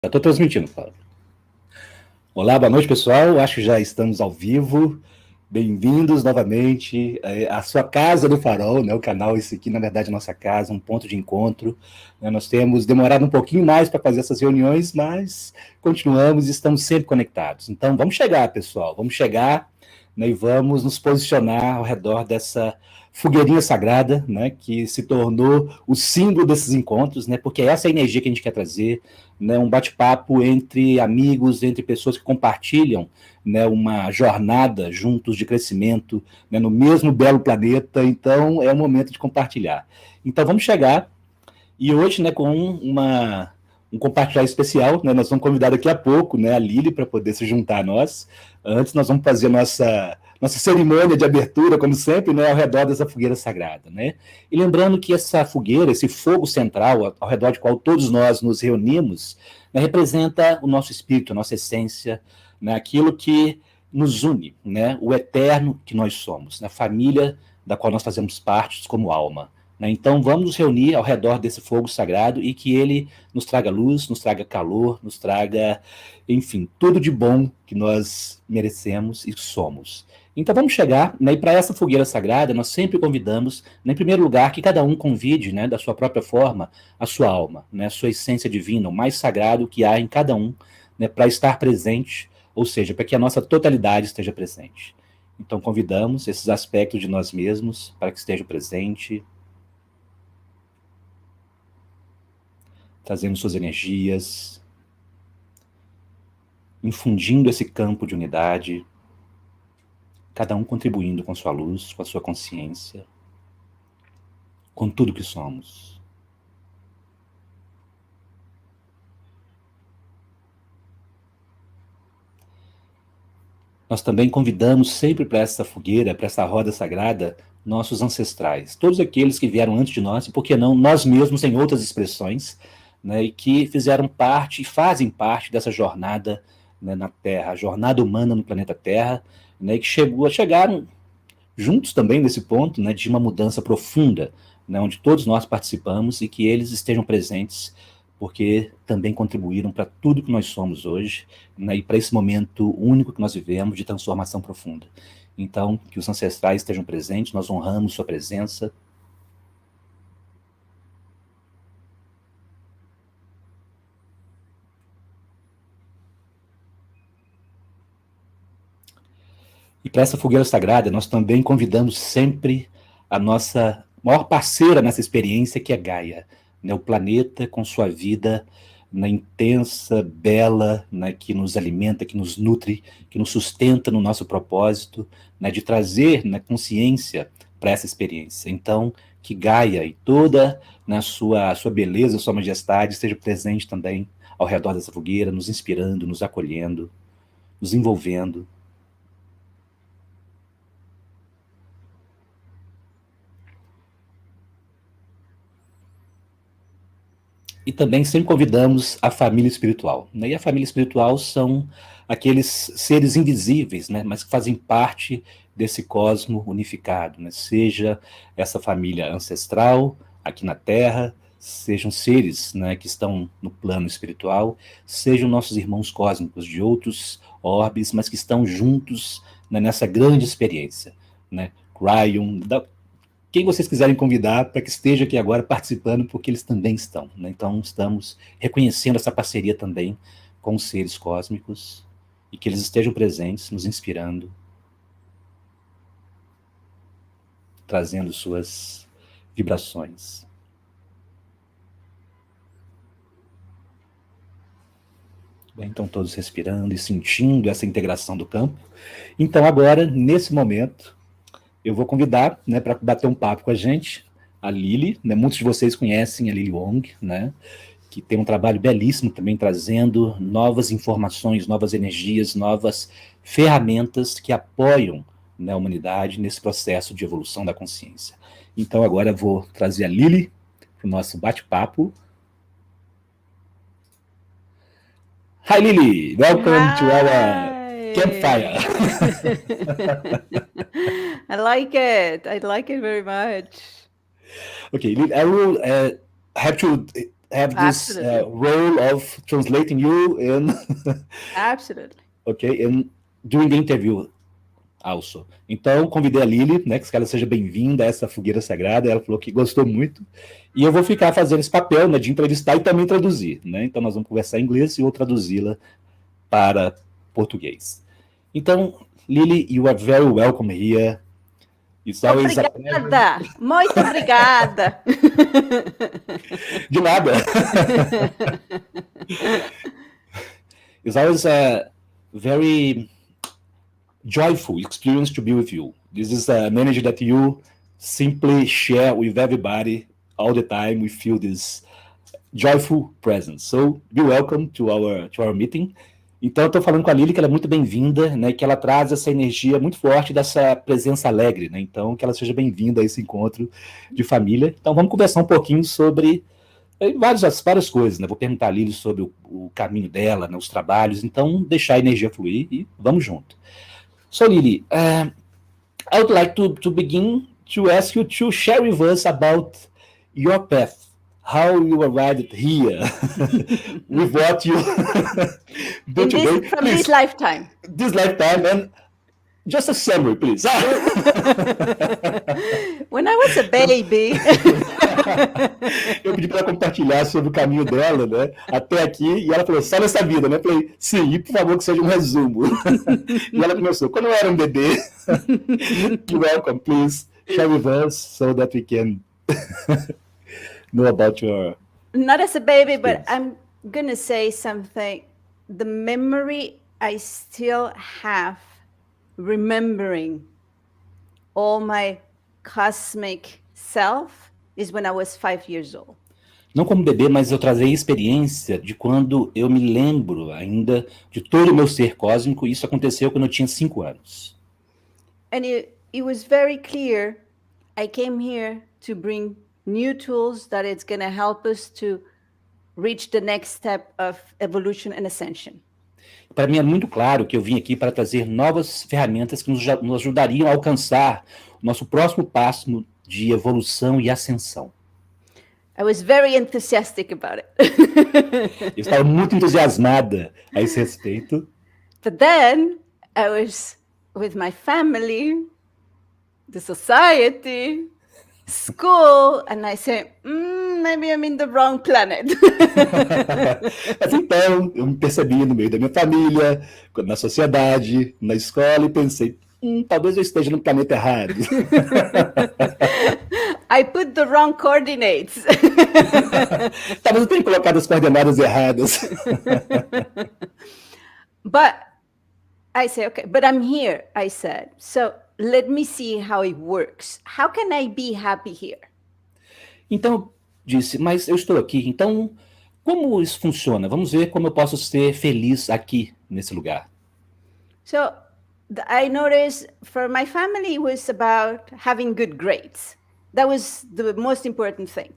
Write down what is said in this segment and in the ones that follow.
Estou transmitindo, Paulo. Olá, boa noite, pessoal. Acho que já estamos ao vivo. Bem-vindos novamente à sua Casa do Farol, né? O canal, esse aqui, na verdade, é a nossa casa, um ponto de encontro. Né? Nós temos demorado um pouquinho mais para fazer essas reuniões, mas continuamos e estamos sempre conectados. Então, vamos chegar, pessoal, vamos chegar, né? E vamos nos posicionar ao redor dessa fogueirinha sagrada, né? Que se tornou o símbolo desses encontros, né? Porque essa é a energia que a gente quer trazer, né? Um bate-papo entre amigos, entre pessoas que compartilham, né, uma jornada juntos de crescimento, né, no mesmo belo planeta. Então é o momento de compartilhar. Então vamos chegar, e hoje, né, com um compartilhar especial, né, nós vamos convidar daqui a pouco, né, a Lilly para poder se juntar a nós. Antes nós vamos fazer nossa cerimônia de abertura, como sempre, né, ao redor dessa fogueira sagrada, né? E lembrando que essa fogueira, esse fogo central, ao redor do qual todos nós nos reunimos, né, representa o nosso espírito, a nossa essência, né, aquilo que nos une, né, o eterno que nós somos, né, a família da qual nós fazemos parte como alma. Né? Então vamos nos reunir ao redor desse fogo sagrado e que ele nos traga luz, nos traga calor, nos traga, enfim, tudo de bom que nós merecemos e somos. Então vamos chegar, né, e para essa fogueira sagrada nós sempre convidamos, né, em primeiro lugar, que cada um convide, né, da sua própria forma, a sua alma, né, a sua essência divina, o mais sagrado que há em cada um, né, para estar presente, ou seja, para que a nossa totalidade esteja presente. Então convidamos esses aspectos de nós mesmos para que estejam presentes, trazendo suas energias, infundindo esse campo de unidade, cada um contribuindo com sua luz, com a sua consciência, com tudo que somos. Nós também convidamos sempre para essa fogueira, para essa roda sagrada, nossos ancestrais, todos aqueles que vieram antes de nós, e por que não nós mesmos em outras expressões, né, e que fizeram parte e fazem parte dessa jornada, né, na Terra, a jornada humana no planeta Terra, né, e que chegaram juntos também nesse ponto, né, de uma mudança profunda, né, onde todos nós participamos e que eles estejam presentes, porque também contribuíram para tudo que nós somos hoje, né, e para esse momento único que nós vivemos de transformação profunda. Então, que os ancestrais estejam presentes, nós honramos sua presença. E para essa fogueira sagrada, nós também convidamos sempre a nossa maior parceira nessa experiência, que é Gaia, né, o planeta com sua vida, né, intensa, bela, né, que nos alimenta, que nos nutre, que nos sustenta no nosso propósito, né, de trazer, né, consciência para essa experiência. Então, que Gaia e toda, né, sua beleza, sua majestade esteja presente também ao redor dessa fogueira, nos inspirando, nos acolhendo, nos envolvendo. E também sempre convidamos a família espiritual, né? E a família espiritual são aqueles seres invisíveis, né, mas que fazem parte desse cosmo unificado, né? Seja essa família ancestral aqui na Terra, sejam seres, né, que estão no plano espiritual, sejam nossos irmãos cósmicos de outros orbes, mas que estão juntos, né, nessa grande experiência, né? Cryon, quem vocês quiserem convidar para que esteja aqui agora participando, porque eles também estão, né? Então estamos reconhecendo essa parceria também com os seres cósmicos e que eles estejam presentes, nos inspirando, trazendo suas vibrações. Bem, então todos respirando e sentindo essa integração do campo. Então agora, nesse momento, eu vou convidar, né, para bater um papo com a gente, a Lilly, né? Muitos de vocês conhecem a Lilly Wong, né, que tem um trabalho belíssimo também, trazendo novas informações, novas energias, novas ferramentas que apoiam, né, a humanidade nesse processo de evolução da consciência. Então agora eu vou trazer a Lilly para o nosso bate-papo. Hi Lilly, welcome to our campfire. I like it. I like it very much. Okay, Lilly, I will have to have this role of translating you and Absolutely. okay, and during the interview also. Então, convidei a Lilly, né, que ela seja bem-vinda a essa fogueira sagrada. Ela falou que gostou muito. E eu vou ficar fazendo esse papel, né, de entrevistar e também traduzir, né? Então, nós vamos conversar em inglês e eu vou traduzi-la para português. Então, Lilly, you are very welcome here. It's always obrigada! Muito obrigada! De nada! It's always a very joyful experience to be with you. This is an energy that you simply share with everybody all the time. We feel this joyful presence. So be welcome to our meeting. Então, eu estou falando com a Lilly que ela é muito bem-vinda, né, que ela traz essa energia muito forte dessa presença alegre, né, então que ela seja bem-vinda a esse encontro de família. Então, vamos conversar um pouquinho sobre várias coisas, né, vou perguntar a Lilly sobre o caminho dela, né, os trabalhos, então deixar a energia fluir e vamos junto. So, Lilly, I would like to begin to ask you to share with us about your path. How you arrived here, with what you do today. From this lifetime. This lifetime, and just a summary, please. When I was a baby. Eu pedi para ela compartilhar sobre o caminho dela, né, até aqui, e ela falou, só nessa vida, né? Eu falei, sim, e por favor que seja um resumo. E ela começou, quando eu era um bebê, you're welcome, please share with us so that we can know about your... Not as a baby, but I'm going to say something. The memory I still have remembering all my cosmic self is when I was 5 years old. Não como bebê, mas eu trazei experiência de quando eu me lembro ainda de todo o meu ser cósmico, e isso aconteceu quando eu tinha 5 anos. And it was very clear I came here to bring new tools that it's going to help us to reach the next step of evolution and ascension. Para mim é muito claro que eu vim aqui para trazer novas ferramentas que nos ajudariam a alcançar o nosso próximo passo de evolução e ascensão. I was very enthusiastic about it. Eu estava muito entusiasmada a esse respeito. But then I was with my family, the society, school, and I said, maybe I'm in the wrong planet. Mas então, eu me percebi no meio da minha família, na sociedade, na escola, e pensei, talvez eu esteja no planeta errado. I put the wrong coordinates. Talvez eu tenha colocado as coordenadas erradas. But I say, okay, but I'm here, I said. So let me see how it works. How can I be happy here? Então, eu disse, mas eu estou aqui, então como isso funciona? Vamos ver como eu posso ser feliz aqui, nesse lugar. So I noticed for my family it was about having good grades. That was the most important thing.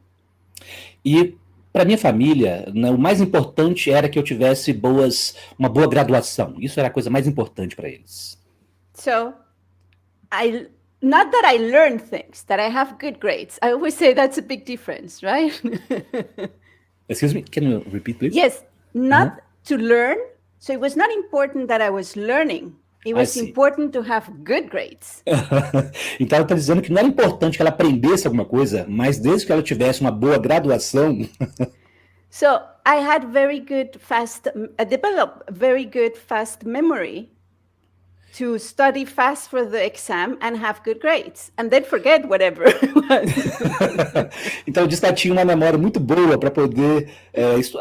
E para minha família, né, o mais importante era que eu tivesse uma boa graduação. Isso era a coisa mais importante para eles. So not that I learn things, that I have good grades. I always say that's a big difference, right? Excuse me, can you repeat, please? Yes, not to learn. So it was not important that I was learning. It was important to have good grades. Então ela está dizendo que não era importante que ela aprendesse alguma coisa, mas desde que ela tivesse uma boa graduação. So I had developed very good fast memory to study fast for the exam and have good grades, and then forget whatever it was. Então, eu disse que ela tinha uma memória muito boa para poder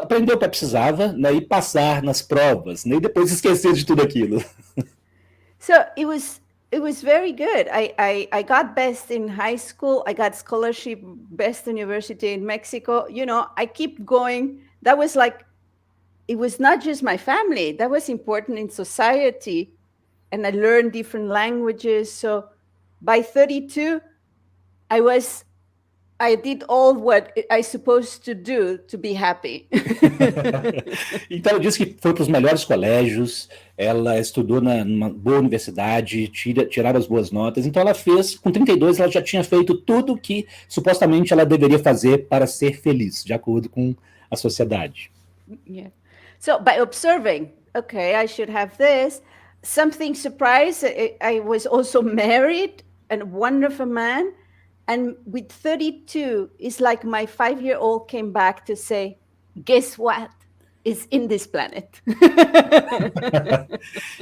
aprender o que ela precisava, né, e passar nas provas, né, e depois esquecer de tudo aquilo. So it was very good. I got best in high school. I got scholarship, best university in Mexico. You know, I keep going. That was like, it was not just my family. That was important in society. And I learned different languages. So by 32, I did all what I supposed to do to be happy. Então, ela disse que foi para os melhores colégios, ela estudou numa boa universidade, tirava as boas notas. Então, ela fez, com 32, ela já tinha feito tudo que supostamente ela deveria fazer para ser feliz, de acordo com a sociedade. Yeah. So by observing, okay, I should have this. Something surprised. I was also married, a wonderful man. And with 32, it's like my 5-year-old came back to say, guess what? Is in this planet.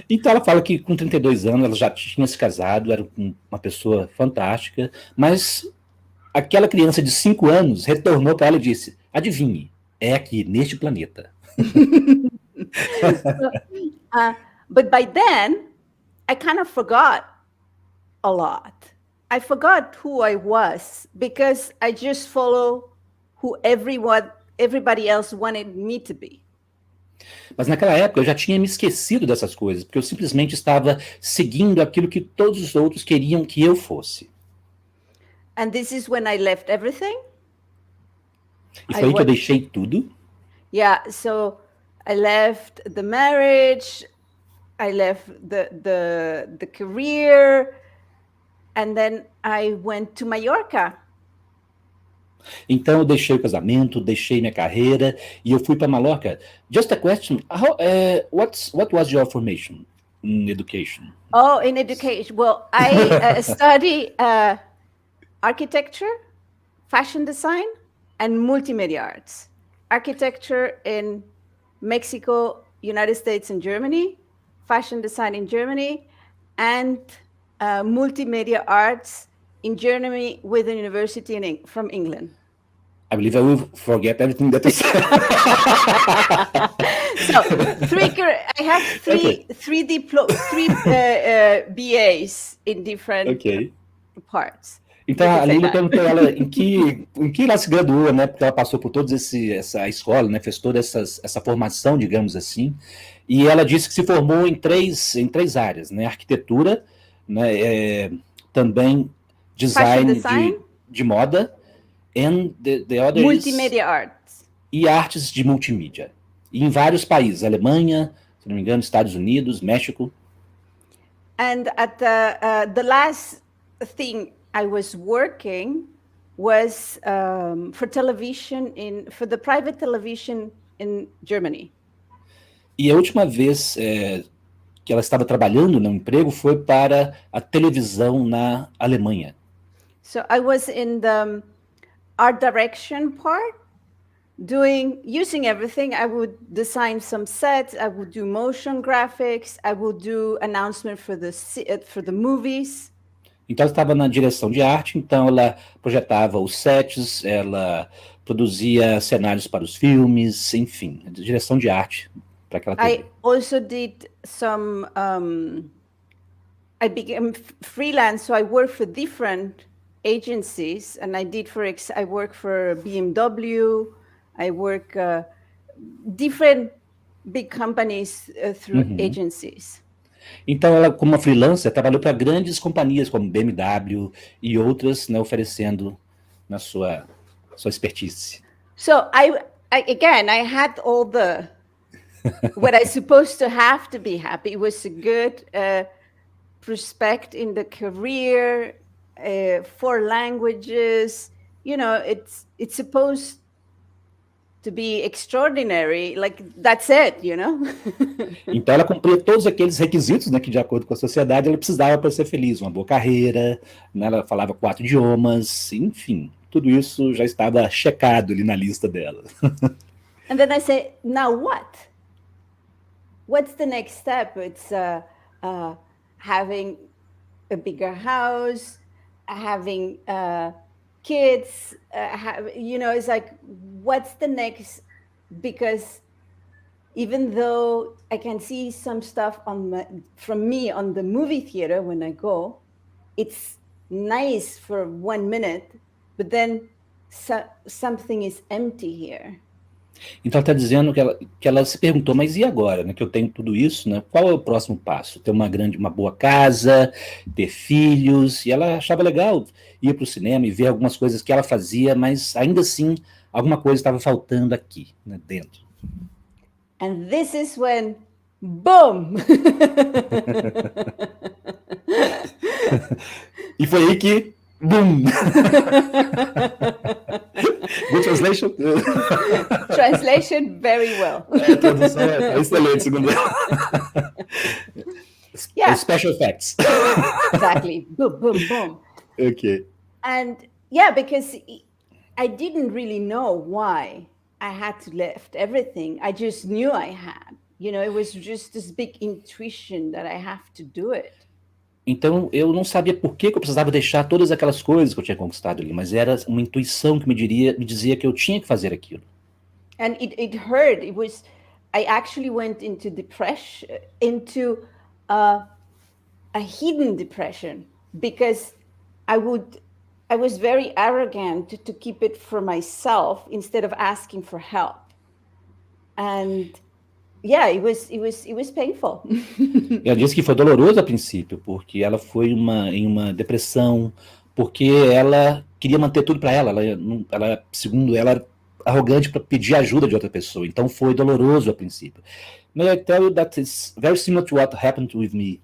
Então ela fala que com 32 anos ela já tinha se casado, era uma pessoa fantástica, mas aquela criança de 5 anos retornou para ela e disse: adivinhe, é aqui, neste planeta. But by then, I kind of forgot a lot. I forgot who I was because I just follow who everybody else wanted me to be. Mas naquela época eu já tinha me esquecido dessas coisas, porque eu simplesmente estava seguindo aquilo que todos os outros queriam que eu fosse. And this is when I left everything. E foi aí que eu deixei tudo. Yeah, so I left the marriage, I left the career, and then I went to Mallorca. Então eu deixei o casamento, deixei minha carreira e eu fui para Mallorca. Just a question, what was your formation in education? Oh, in education. Well, I study architecture, fashion design, and multimedia arts. Architecture in Mexico, United States, and Germany. Fashion design in Germany, and multimedia arts in Germany with a university from England. I believe I will forget everything that I said. So I have three BAs in different parts. Então a Lilly perguntou ela em que ela se graduou, né? Porque ela passou por toda essa escola, né? Fez toda essa formação, digamos assim. E ela disse que se formou em três áreas, né? Arquitetura, né? Também design de moda, and the other multimedia arts. E artes de multimídia. E em vários países, Alemanha, se não me engano, Estados Unidos, México. And at the last thing I was working was for television for the private television in Germany. E a última vez que ela estava trabalhando no emprego foi para a televisão na Alemanha. So I was in the art direction part, using everything. I would design some sets, I would do motion graphics, I would do announcement for the movies. Então ela estava na direção de arte, então ela projetava os sets, ela produzia cenários para os filmes, enfim, direção de arte para aquela TV. I also did some, I became freelance, so I worked for different agencies, and I work for BMW, I work different big companies through agencies. Então ela, como uma freelancer, trabalhou para grandes companhias como BMW e outras, né, oferecendo na sua expertise. So I had all the what I supposed to have to be happy. It was a good prospect in the career, 4 languages. You know, it's supposed to be extraordinary, like that's it, you know. Então ela cumpria todos aqueles requisitos, né, que de acordo com a sociedade ela precisava para ser feliz, uma boa carreira, né, ela falava 4 idiomas, enfim, tudo isso já estava checado ali na lista dela. And then I say, now what? What's the next step? It's having a bigger house, having kids, you know, it's like, what's the next? Because even though I can see some stuff from me on the movie theater when I go, it's nice for 1 minute, but then something is empty here. Então ela está dizendo que ela se perguntou, mas e agora, né, que eu tenho tudo isso, né, qual é o próximo passo? Ter uma boa casa, ter filhos, e ela achava legal ir para o cinema e ver algumas coisas que ela fazia, mas ainda assim alguma coisa estava faltando aqui, né, dentro. And this is when, boom! E foi aí que, boom! Good translation? Translation, very well. A tradução é excelente, segundo ela. Yeah. Special effects. Exactly. Boom, boom, boom. Okay. And yeah, because I didn't really know why I had to lift everything. I just knew I had. It was just this big intuition that I have to do it. Então, eu não sabia por que eu precisava deixar todas aquelas coisas que eu tinha conquistado ali, mas era uma intuição que me dizia que eu tinha que fazer aquilo. And it hurt. I actually went into depression, into a hidden depression, because I was very arrogant to keep it for myself instead of asking for help. And yeah, it was painful. Ela disse que foi doloroso a princípio, porque ela foi em uma depressão, porque ela queria manter tudo para ela. Ela, segundo ela, era arrogante para pedir ajuda de outra pessoa. Então foi doloroso a princípio. May I tell you that it's very similar to what happened with me.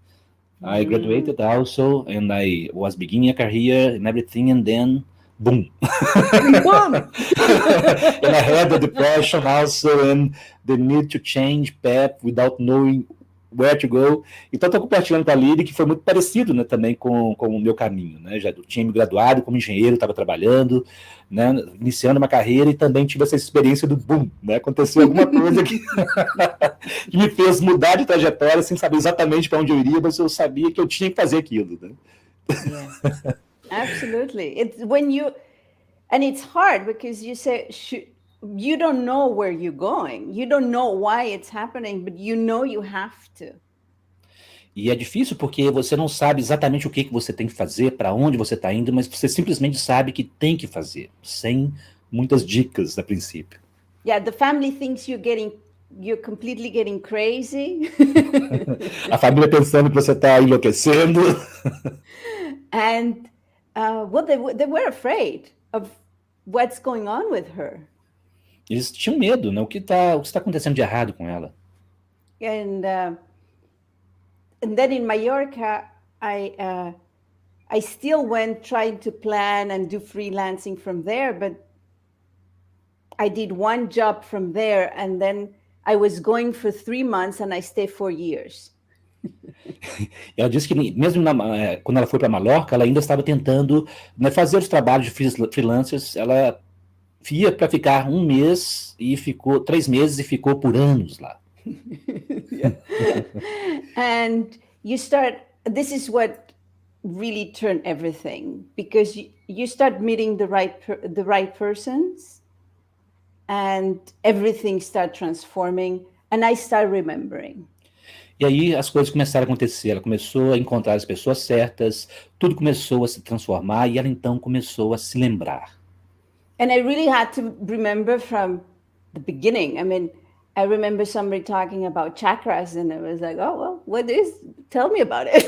I graduated also, and I was beginning a career and everything, and then boom. Boom. And I had the depression also, and the need to change path without knowing where to go. Então, estou compartilhando com a Lilly que foi muito parecido, né, também com o meu caminho. Né? Já tinha me graduado como engenheiro, estava trabalhando, né, iniciando uma carreira, e também tive essa experiência do boom. Né? Aconteceu alguma coisa que me fez mudar de trajetória sem saber exatamente para onde eu iria, mas eu sabia que eu tinha que fazer aquilo. Né? Yeah. Absolutely. And it's hard because you say, you don't know where you're going. You don't know why it's happening, but you know you have to. E é difícil porque você não sabe exatamente o que você tem que fazer, para onde você está indo, mas você simplesmente sabe que tem que fazer, sem muitas dicas a princípio. Yeah, the family thinks you're completely getting crazy. A família pensando que você está enlouquecendo. And they were afraid of what's going on with her. Eles tinham medo, né? O que está acontecendo de errado com ela? And then in Mallorca, I still went trying to plan and do freelancing from there, but I did one job from there, and then I was going for 3 months and I stayed 4 years. Ela disse que mesmo quando ela foi para Mallorca, ela ainda estava tentando, né, fazer os trabalhos de freelancers. Ela ia para ficar 1 mês e ficou 3 meses e ficou por anos lá. And this is what really turned everything, because you start meeting the right persons, and everything start transforming, and I start remembering. E aí as coisas começaram a acontecer, ela começou a encontrar as pessoas certas, tudo começou a se transformar, e ela então começou a se lembrar. And I really had to remember from the beginning. I mean, I remember somebody talking about chakras, and I was like, oh, well, what is? Tell me about it.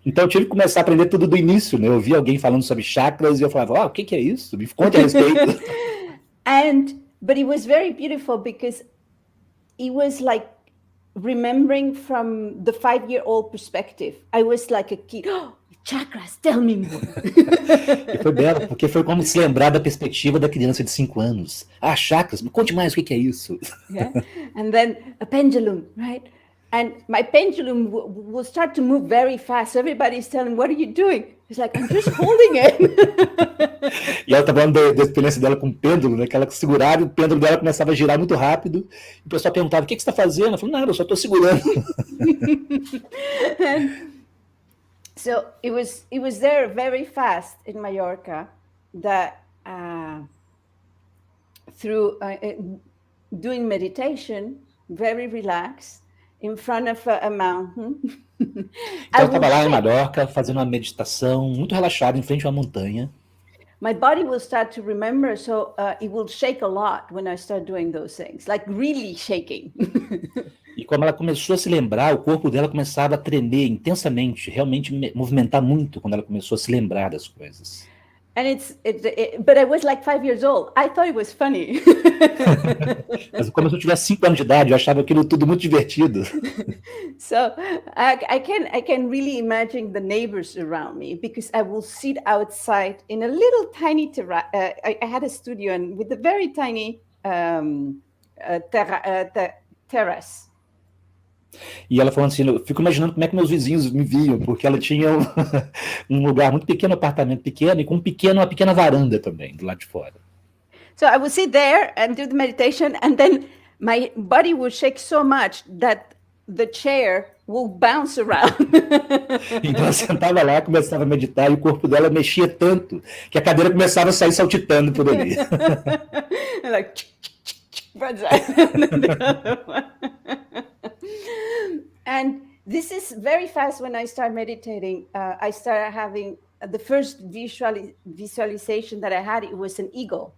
Então eu tive que começar a aprender tudo do início, né? Eu vi alguém falando sobre chakras e eu falava, o que é isso? Me conte a respeito. But it was very beautiful because it was like remembering from the 5-year-old perspective. I was like a kid. Oh, chakras, tell me more. E foi belo, porque foi como se lembrar da perspectiva da criança de 5 anos. Ah, chakras, me conte mais, o que é isso? Yeah? And then a pendulum, right? And my pendulum will start to move very fast. Everybody's telling, what are you doing? It's like, I'm just holding it. E ela estava falando da experiência dela com o pêndulo, né? Que ela segurava e o pêndulo dela começava a girar muito rápido. E o pessoal perguntava, o que você está fazendo? Ela falou, nada, eu só estou segurando. So it was there very fast in Mallorca that through doing meditation, very relaxed, in front of a mountain. Então eu estava lá em Mallorca fazendo uma meditação muito relaxada em frente a uma montanha. My body will start to remember, so it will shake a lot when I start doing those things, like really shaking. E como ela começou a se lembrar, o corpo dela começava a tremer intensamente, realmente movimentar muito quando ela começou a se lembrar das coisas. And but I was like 5 years old. I thought it was funny. Mas como se eu tivesse 5 anos de idade, eu achava aquilo tudo muito divertido. So I can really imagine the neighbors around me because I will sit outside in a little tiny terrace. I had a studio and with a very tiny terrace. E ela falando assim, eu fico imaginando como é que meus vizinhos me viam, porque ela tinha um lugar muito pequeno, um apartamento pequeno, e com uma pequena varanda também, do lado de fora. So I would sit there and do the meditation, and then my body would shake so much that the chair will bounce around. Então ela sentava lá, começava a meditar, e o corpo dela mexia tanto, que a cadeira começava a sair saltitando por ali. Like, and this is very fast. When I start meditating, I started having the first visualization that I had. It was an eagle.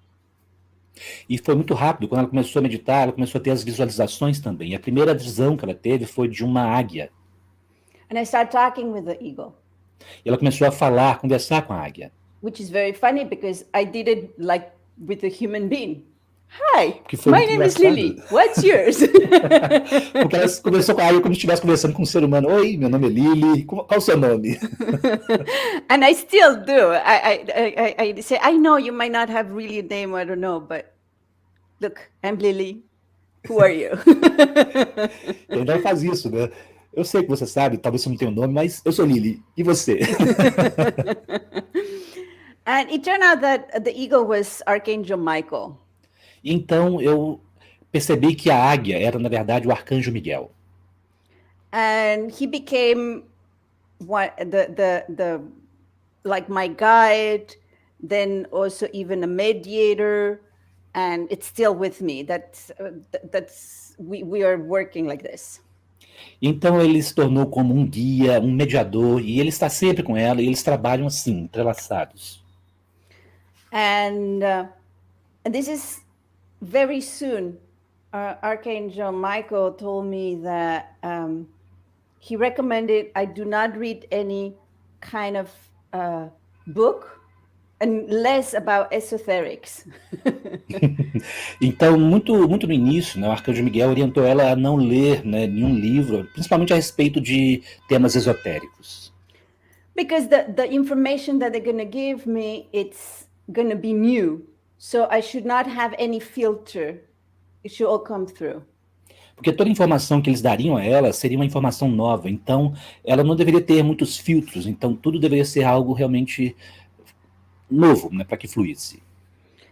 E foi muito rápido, quando ela começou a meditar, ela começou a ter as visualizações também. E a primeira visão que ela teve foi de uma águia. And I started talking with the eagle. E ela começou a falar, conversar com a águia. Which is very funny because I did it like with a human being. Hi, my name is Lilly. What's yours? Porque ela conversou com a águia como se estivesse conversando com um ser humano. Oi, meu nome é Lilly. Qual é o seu nome? And I still do. I say, I know you might not have really a name, I don't know, but look, I'm Lilly. Who are you? E ainda ela faz isso, né? Eu sei que você sabe, talvez você não tenha um nome, mas eu sou Lilly. E você? And it turned out that the eagle was Archangel Michael. Então eu percebi que a águia era, na verdade, o arcanjo Miguel. And he became like my guide, then also even a mediator, and it's still with me. We are working like this. Então ele se tornou como um guia, um mediador, e ele está sempre com ela, e eles trabalham assim, entrelaçados. And this is very soon. Archangel Michael told me that he recommended I do not read any kind of book and less about esoterics. Então, muito no início, né, o Arcanjo Miguel orientou ela a não ler, né, nenhum livro, principalmente a respeito de temas esotéricos. Because the information that they're going to give me, it's going to be new. So I should not have any filter. It should all come through. Porque toda a informação que eles dariam a ela seria uma informação nova. Então, ela não deveria ter muitos filtros. Então, tudo deveria ser algo realmente novo, né, para que fluísse.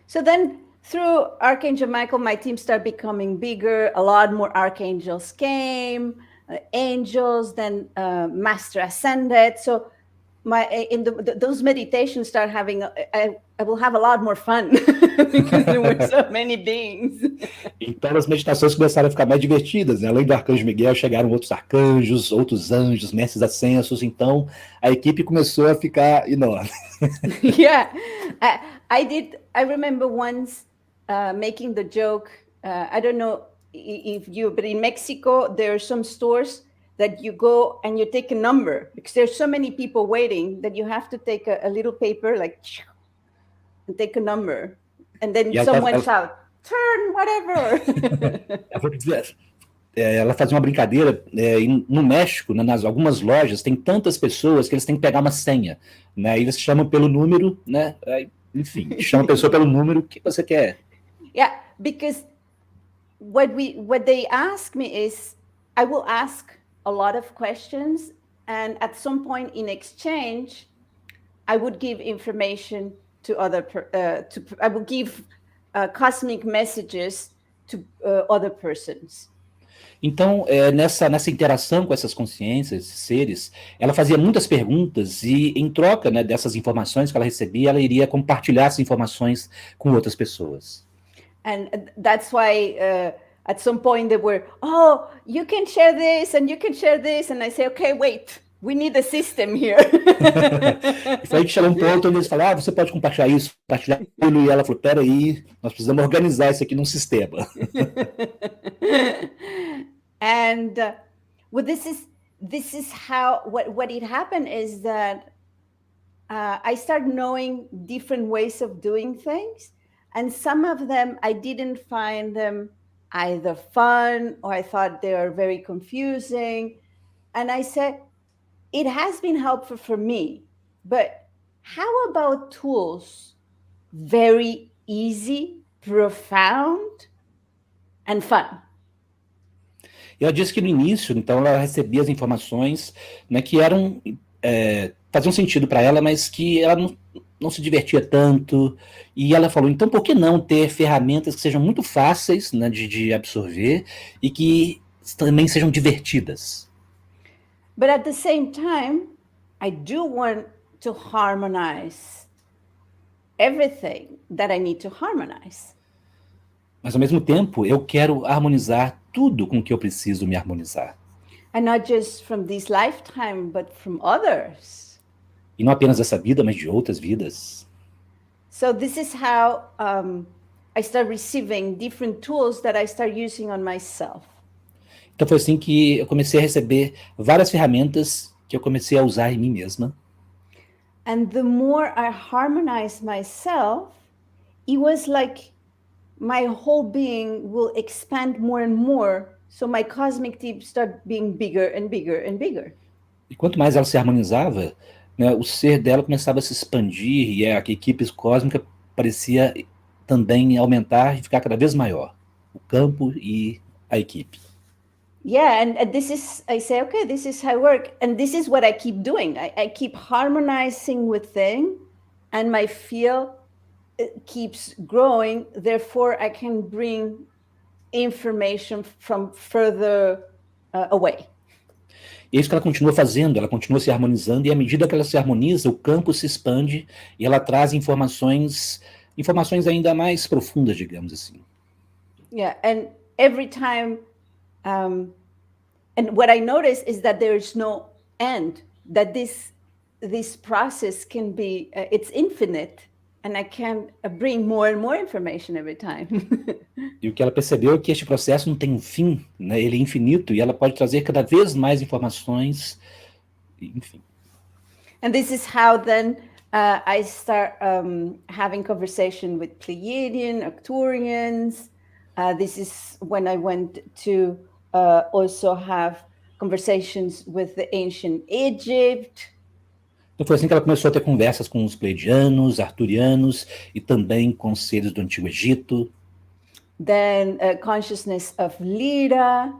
So then, through Archangel Michael, my team started becoming bigger. A lot more archangels came, angels, then Master ascended. So those meditations start having. I will have a lot more fun because there were so many beings. Então as meditações começaram a ficar mais divertidas, né? Além do Arcanjo Miguel, chegaram outros arcanjos, outros anjos, mestres ascensos. Então a equipe começou a ficar enorme. Yeah, I remember once making the joke. I don't know but in Mexico there are some stores that you go and you take a number because there's so many people waiting that you have to take a little paper like and take a number, and then someone shout, turn whatever. Ela fazia uma brincadeira no México, né, nas algumas lojas tem tantas pessoas que eles têm que pegar uma senha, né? Eles chamam pelo número, né? Enfim, chamam a pessoa pelo número que você quer. Yeah, because what they ask me is, I will ask a lot of questions, and at some point in exchange, I would give information to I will give cosmic messages to other persons. Então, nessa interação com essas consciências, esses seres, ela fazia muitas perguntas e, em troca, né, dessas informações que ela recebia, ela iria compartilhar essas informações com outras pessoas. And that's why at some point they were, oh, you can share this and you can share this. And I say, okay, wait. We need a system here. E foi aí que chegou um ponto onde eles falaram, você pode compartilhar isso, compartilhar aquilo, e ela falou, peraí, nós precisamos organizar isso aqui num sistema. And well, this is how what it happened is that I started knowing different ways of doing things. And some of them, I didn't find them either fun or I thought they were very confusing. And I said, it has been helpful for me, but how about tools very easy, profound, and fun? E ela disse que no início, então, ela recebia as informações, né, que eram faziam sentido para ela, mas que ela não se divertia tanto. E ela falou, então por que não ter ferramentas que sejam muito fáceis, né, de absorver e que também sejam divertidas? But at the same time, I do want to harmonize everything that I need to harmonize. Mas ao mesmo tempo, eu quero harmonizar tudo com que eu preciso me harmonizar. And not just from this lifetime, but from others. E não apenas dessa vida, mas de outras vidas. So this is how I start receiving different tools that I start using on myself. Então foi assim que eu comecei a receber várias ferramentas que eu comecei a usar em mim mesma. And the more I harmonized myself, it was like my whole being will expand more and more. So my cosmic team start being bigger and bigger and bigger. E quanto mais ela se harmonizava, né, o ser dela começava a se expandir e a equipe cósmica parecia também aumentar e ficar cada vez maior. O campo e a equipe. Yeah, and this is, I say, okay, this is how I work. And this is what I keep doing. I keep harmonizing within, and my field keeps growing. Therefore, I can bring information from further away. E é isso que ela continua fazendo, ela continua se harmonizando, e à medida que ela se harmoniza, o campo se expande e ela traz informações ainda mais profundas, digamos assim. Yeah, and every time, and what I notice is that there is no end, that this process can be, it's infinite, and I can bring more and more information every time. E o que ela percebeu é que este processo não tem um fim, né? Ele é infinito e ela pode trazer cada vez mais informações, enfim. And this is how then I start having conversation with Pleiadian, Arcturians. This is when I went to also have conversations with the ancient Egypt. Então foi assim que ela começou a ter conversas com os pleiadianos, arturianos e também com os seres do Antigo Egito. Then consciousness of Lyra.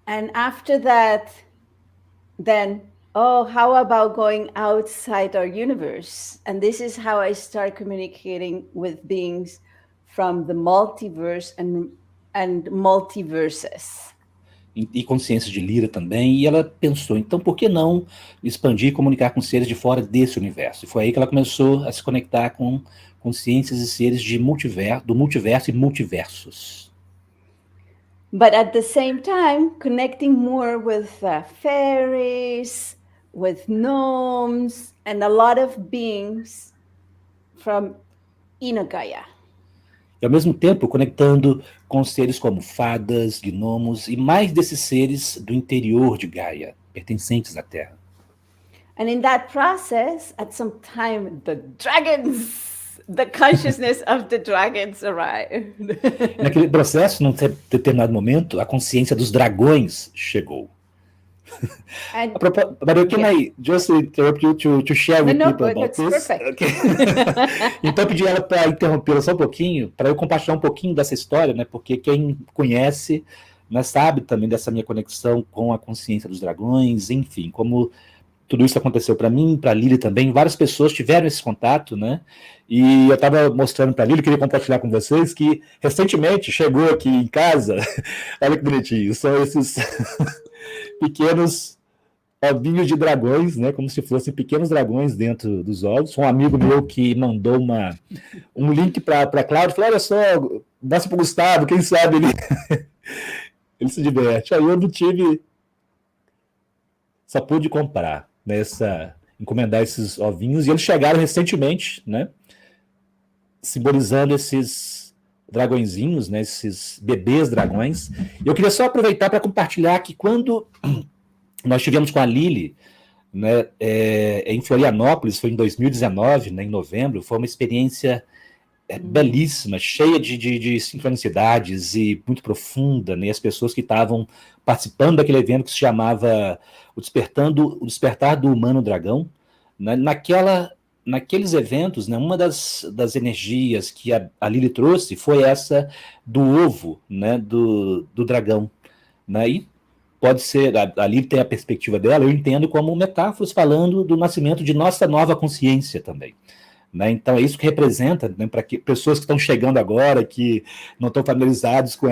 And after that, then, oh, how about going outside our universe? And this is how I start communicating with beings from the multiverse and multiverses. E consciência de Lyra também, e ela pensou, então por que não expandir e comunicar com seres de fora desse universo? E foi aí que ela começou a se conectar com consciências e seres do multiverso e multiversos. But at the same time, connecting more with fairies, with gnomes, and a lot of beings from Inagaya. E ao mesmo tempo conectando com seres como fadas, gnomos e mais desses seres do interior de Gaia, pertencentes à Terra. And in that process, at some time, the consciousness of the dragons arrived. Naquele processo, num determinado momento, a consciência dos dragões chegou. But can I just interrupt you to share with people about this? Perfect. Okay. Então eu pedi ela para interrompê-la só um pouquinho, para eu compartilhar um pouquinho dessa história, né? Porque quem conhece, né, sabe também dessa minha conexão com a consciência dos dragões, enfim, como tudo isso aconteceu para mim, para a Lilly também, várias pessoas tiveram esse contato, né? E eu estava mostrando para a Lilly, queria compartilhar com vocês, que recentemente chegou aqui em casa, olha que bonitinho, são esses pequenos ovinhos de dragões, né? Como se fossem pequenos dragões dentro dos ovos. Um amigo meu que mandou um link para Cláudio, falou, olha só, dá para o Gustavo, quem sabe ele se diverte. Aí eu não tive, só pude comprar, né, encomendar esses ovinhos, e eles chegaram recentemente, né? Simbolizando esses dragõezinhos, né, esses bebês dragões. Eu queria só aproveitar para compartilhar que quando nós estivemos com a Lilly, né, em Florianópolis, foi em 2019, né, em novembro, foi uma experiência belíssima, cheia de sincronicidades e muito profunda, né? As pessoas que estavam participando daquele evento que se chamava o Despertar do Humano Dragão, né? Naqueles eventos, né, uma das energias que a Lilly trouxe foi essa do ovo, né, do dragão, né? E pode ser, a Lilly tem a perspectiva dela, eu entendo como metáforas falando do nascimento de nossa nova consciência também. Né? Então, é isso que representa, né, para pessoas que estão chegando agora, que não estão familiarizados com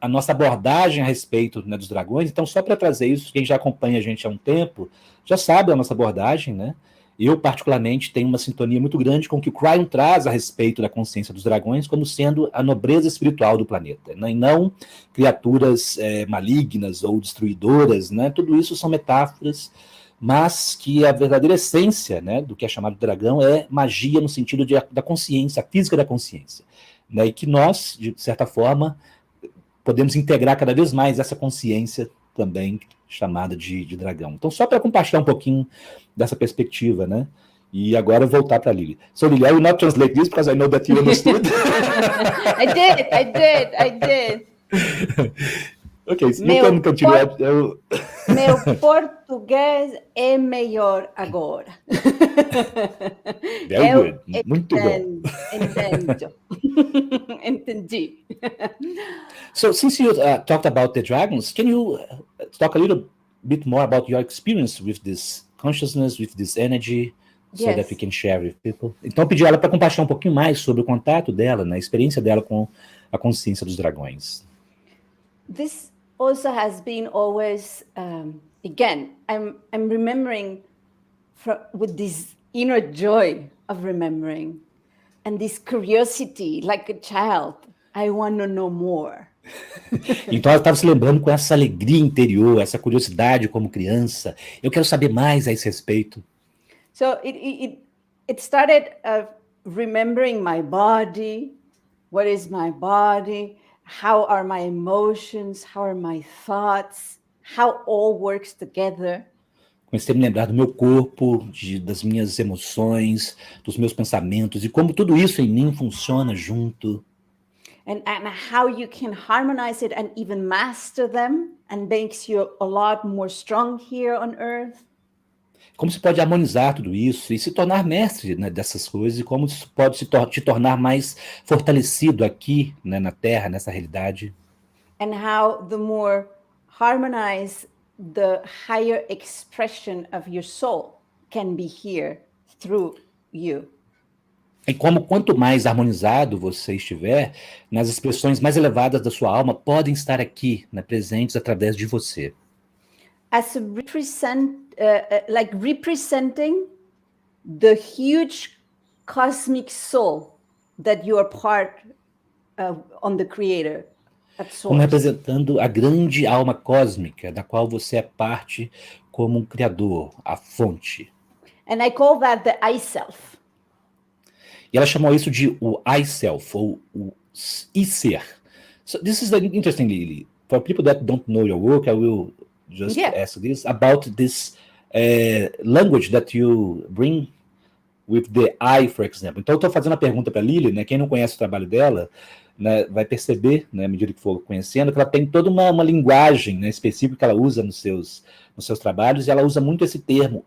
a nossa abordagem a respeito, né, dos dragões. Então, só para trazer isso, quem já acompanha a gente há um tempo, já sabe a nossa abordagem, né? Eu, particularmente, tenho uma sintonia muito grande com o que o Cryon traz a respeito da consciência dos dragões como sendo a nobreza espiritual do planeta, né? E não criaturas malignas ou destruidoras, né? Tudo isso são metáforas, mas que a verdadeira essência, né, do que é chamado de dragão é magia no sentido da consciência, a física da consciência, né, e que nós, de certa forma, podemos integrar cada vez mais essa consciência também chamada de dragão. Então, só para compartilhar um pouquinho dessa perspectiva, né, e agora voltar para a Lilly. So, Lilly, I will not translate this because I know that you understood. I did. Ok, you can continue. Meu português é melhor agora. Very good. Muito bom. Entendo. Entendi. So, since you talked about the dragons, can you talk a little bit more about your experience with this consciousness, with this energy, so that we can share with people? Então, eu pedi ela para compartilhar um pouquinho mais sobre o contato dela, né, a experiência dela com a consciência dos dragões. This also has been always, again, I'm remembering with this inner joy of remembering and this curiosity, like a child. I want to know more. Então ela estava se lembrando com essa alegria interior, essa curiosidade como criança. Eu quero saber mais a esse respeito. So it started remembering my body. What is my body? How are my emotions? How are my thoughts? How all works together. Comecei a me lembrar do meu corpo, das minhas emoções, dos meus pensamentos e como tudo isso em mim funciona junto. And how you can harmonize it and even master them and makes you a lot more strong here on earth. Como se pode harmonizar tudo isso e se tornar mestre, né, dessas coisas, e como isso pode te tornar mais fortalecido aqui, né, na Terra, nessa realidade. And how the more harmonized the higher expression of your soul can be here through you. E como quanto mais harmonizado você estiver, nas expressões mais elevadas da sua alma podem estar aqui, né, presentes através de você. As representing the huge cosmic soul that you are part on the Creator. Como representando a grande alma cósmica, da qual você é parte como um criador, a fonte. And I call that the I Self. E ela chamou isso de o I Self, ou o I-ser. So this is interesting, Lilly. For people that don't know your work, I will just ask this about this language that you bring with the I, for example. Então, eu estou fazendo a pergunta para a Lilly, né? Quem não conhece o trabalho dela, né, vai perceber, né, à medida que for conhecendo, que ela tem toda uma linguagem, né, específica que ela usa nos seus trabalhos, e ela usa muito esse termo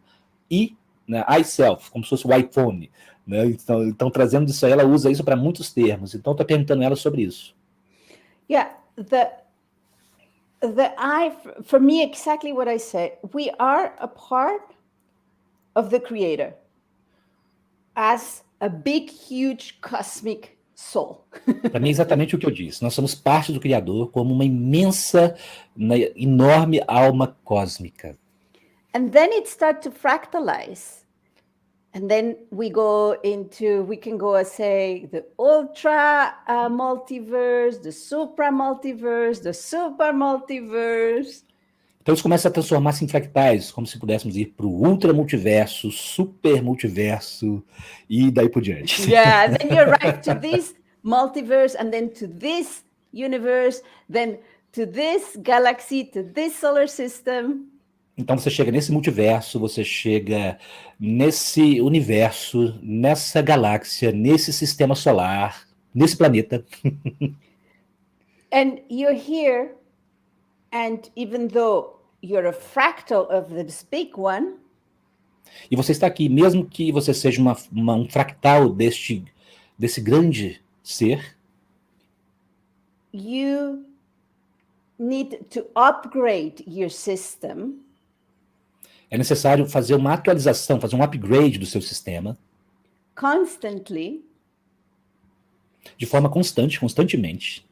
I, né, I self, como se fosse o iPhone. Né? Então, trazendo isso aí, ela usa isso para muitos termos. Então, estou perguntando ela sobre isso. Yeah, the I, for me, exactly what I said. We are a part of the Creator as a big, huge cosmic soul. Para mim, é exatamente o que eu disse. Nós somos parte do Criador como uma imensa, né, enorme alma cósmica. And then it starts to fractalize. And then we can go and say the ultra multiverse, the supra multiverse, the super multiverse. Então isso começa a transformar-se em fractais, como se pudéssemos ir para o ultra multiverso, super multiverso e daí por diante. Yeah, then you arrive to this multiverse and then to this universe, then to this galaxy, to this solar system. Então você chega nesse multiverso, você chega nesse universo, nessa galáxia, nesse sistema solar, nesse planeta. And you're here, and even though you're a fractal of this big one, E você está aqui, mesmo que você seja um fractal desse grande ser, you need to upgrade your system é necessário fazer uma atualização, fazer um upgrade do seu sistema constantly de forma constantemente,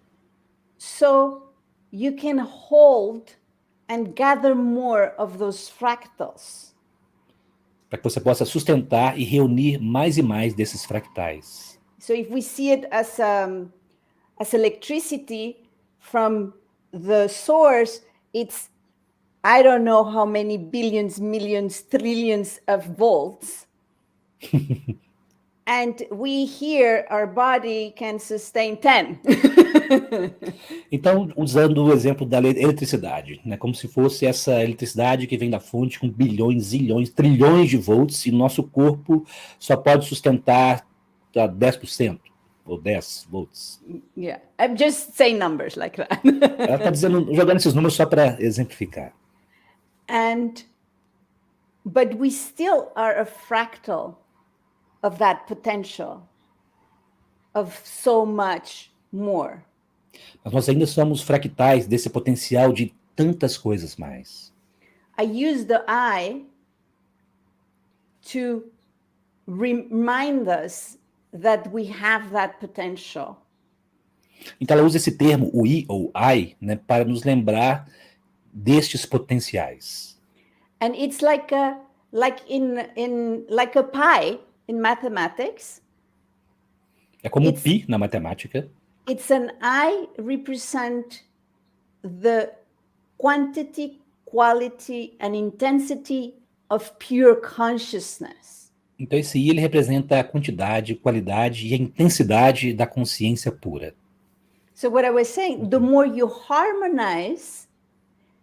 so you can hold and gather more of those fractals. para que você possa sustentar e reunir mais e mais desses fractais. So if we see it as electricity from the source, it's I don't know how many billions, millions, trillions of volts. And we here, our body can sustain 10. Então, usando o exemplo da eletricidade, né, como se fosse essa eletricidade que vem da fonte com bilhões, zilhões, trilhões de volts, e nosso corpo só pode sustentar 10% ou 10 volts. Yeah, I'm just saying numbers like that. Ela está jogando esses números só para exemplificar. But we still are a fractal of that potential of so much more. Mas nós ainda somos fractais desse potencial de tantas coisas mais. I use the I to remind us that we have that potential. Então ela usa esse termo, o I ou I, né, para nos lembrar destes potenciais. And it's like a pi in mathematics. É como o pi na matemática. It's an I represent the quantity, quality, and intensity of pure consciousness. Então esse I ele representa a quantidade, qualidade e a intensidade da consciência pura. So what I was saying, the more you harmonize,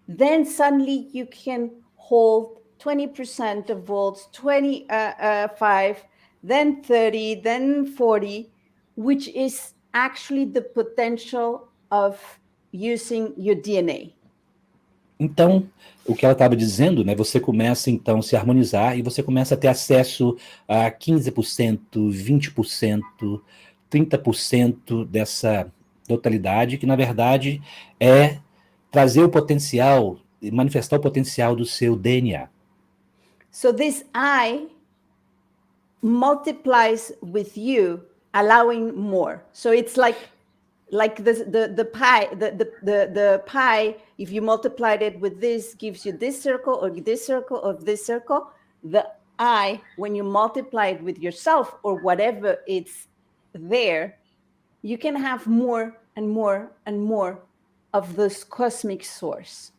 then suddenly you can hold 20% of volts, 25, then 30, then 40, which is actually the potential of using your DNA. Então, o que ela estava dizendo, né, você começa então a se harmonizar e você começa a ter acesso a 15%, 20%, 30% dessa totalidade, que na verdade é trazer o potencial, manifestar o potencial do seu DNA. So this I multiplies with you, allowing more. So it's like the pie, if you multiplied it with this, gives you this circle or this circle or this circle. The I, when you multiply it with yourself or whatever it's there, you can have more and more and more of this cosmic source.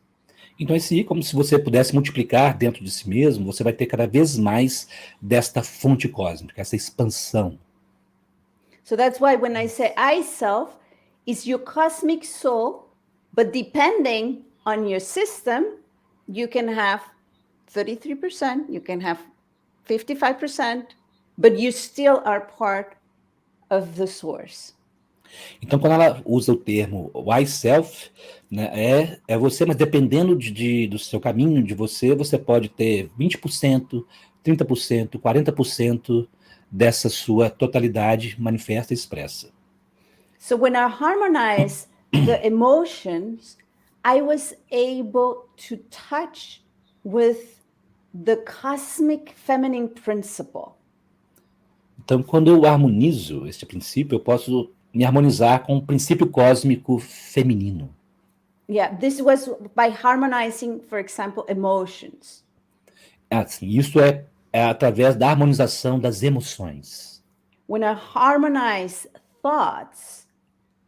Então esse I, como se você pudesse multiplicar dentro de si mesmo, você vai ter cada vez mais desta fonte cósmica, essa expansão. So that's why when I say I self, is your cosmic soul, but depending on your system, you can have 33%, you can have 55%, but you still are part of the source. Então, quando ela usa o termo I self, né, é você, mas dependendo do seu caminho, de você pode ter 20%, 30%, 40% dessa sua totalidade manifesta e expressa. So when I harmonize the emotions, I was able to touch with the cosmic feminine principle. Então, quando eu harmonizo este princípio, eu posso me harmonizar com o princípio cósmico feminino. Yeah, this was by harmonizing, for example, emotions. Assim, isso é através da harmonização das emoções. When I harmonize thoughts,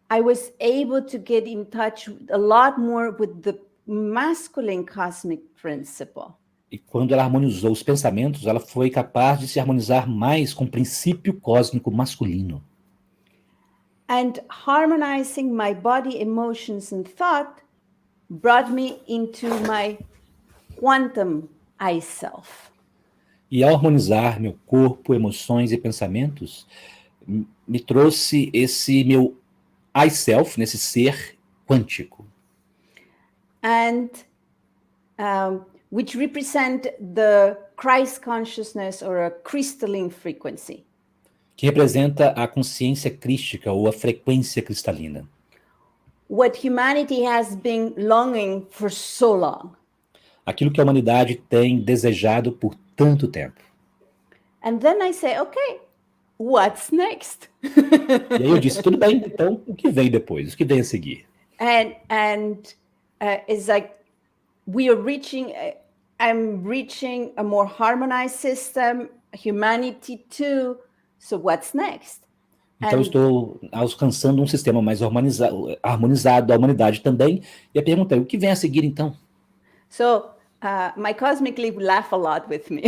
I was able to get in touch a lot more with the masculine cosmic principle. E quando ela harmonizou os pensamentos, ela foi capaz de se harmonizar mais com o princípio cósmico masculino. And harmonizing my body, emotions, and thought brought me into my quantum I self. E ao harmonizar meu corpo, emoções e pensamentos, me trouxe esse meu I self, nesse ser quântico. And which represent the Christ consciousness or a crystalline frequency. Que representa a consciência crística ou a frequência cristalina. What humanity has been longing for so long. Aquilo que a humanidade tem desejado por tanto tempo. And then I say, okay, what's next? E aí eu disse, tudo bem, então o que vem depois? O que vem a seguir? And it's like we are reaching, I'm reaching a more harmonized system, humanity too. So what's next? Então eu estou alcançando um sistema mais harmonizado, a humanidade também. E a pergunta é, o que vem a seguir então? So my cosmic leaf laugh a lot with me.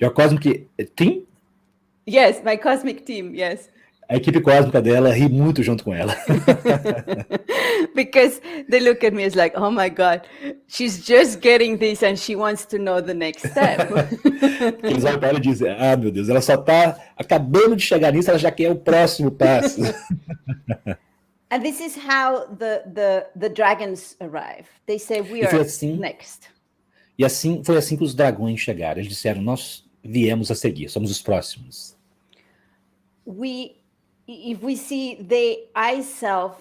Your cosmic team? Yes, my cosmic team, yes. A equipe cósmica dela ri muito junto com ela. Because they look at me as like, oh my God, she's just getting this and she wants to know the next step. Eles olham para ela e dizem, ah, meu Deus, ela só está acabando de chegar nisso, ela já quer o próximo passo. And this is how the dragons arrive. They say, we are next. E assim, foi assim que os dragões chegaram. Eles disseram, nós viemos a seguir, somos os próximos. If we see the I self,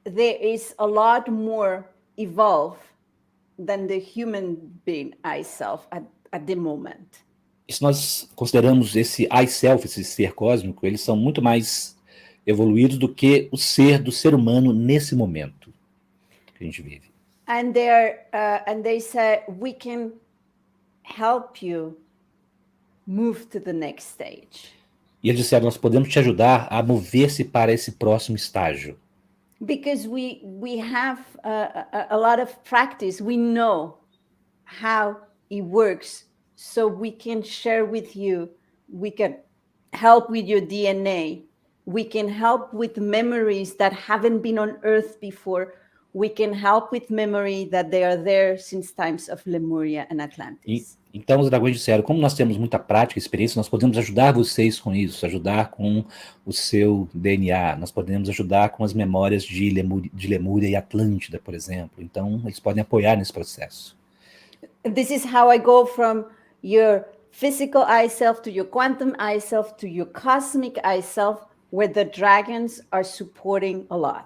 there is a lot more evolved than the human being I self at the moment. E se nós consideramos esse I self, esse ser cósmico, eles são muito mais evoluídos do que o ser do ser humano nesse momento que a gente vive. And they say, we can help you move to the next stage. E eles disseram, nós podemos te ajudar a mover-se para esse próximo estágio. Because we have a lot of practice. We know how it works. So we can share with you. We can help with your DNA. We can help with memories that haven't been on Earth before. We can help with memory that they are there since times of Lemuria and Atlantis. Então os dragões disseram, como nós temos muita prática e experiência, nós podemos ajudar vocês com isso, ajudar com o seu DNA, nós podemos ajudar com as memórias de Lemúria e Atlântida, por exemplo. Então eles podem apoiar nesse processo. This is how I go from your physical I self to your quantum I self to your cosmic I self, where the dragons are supporting a lot.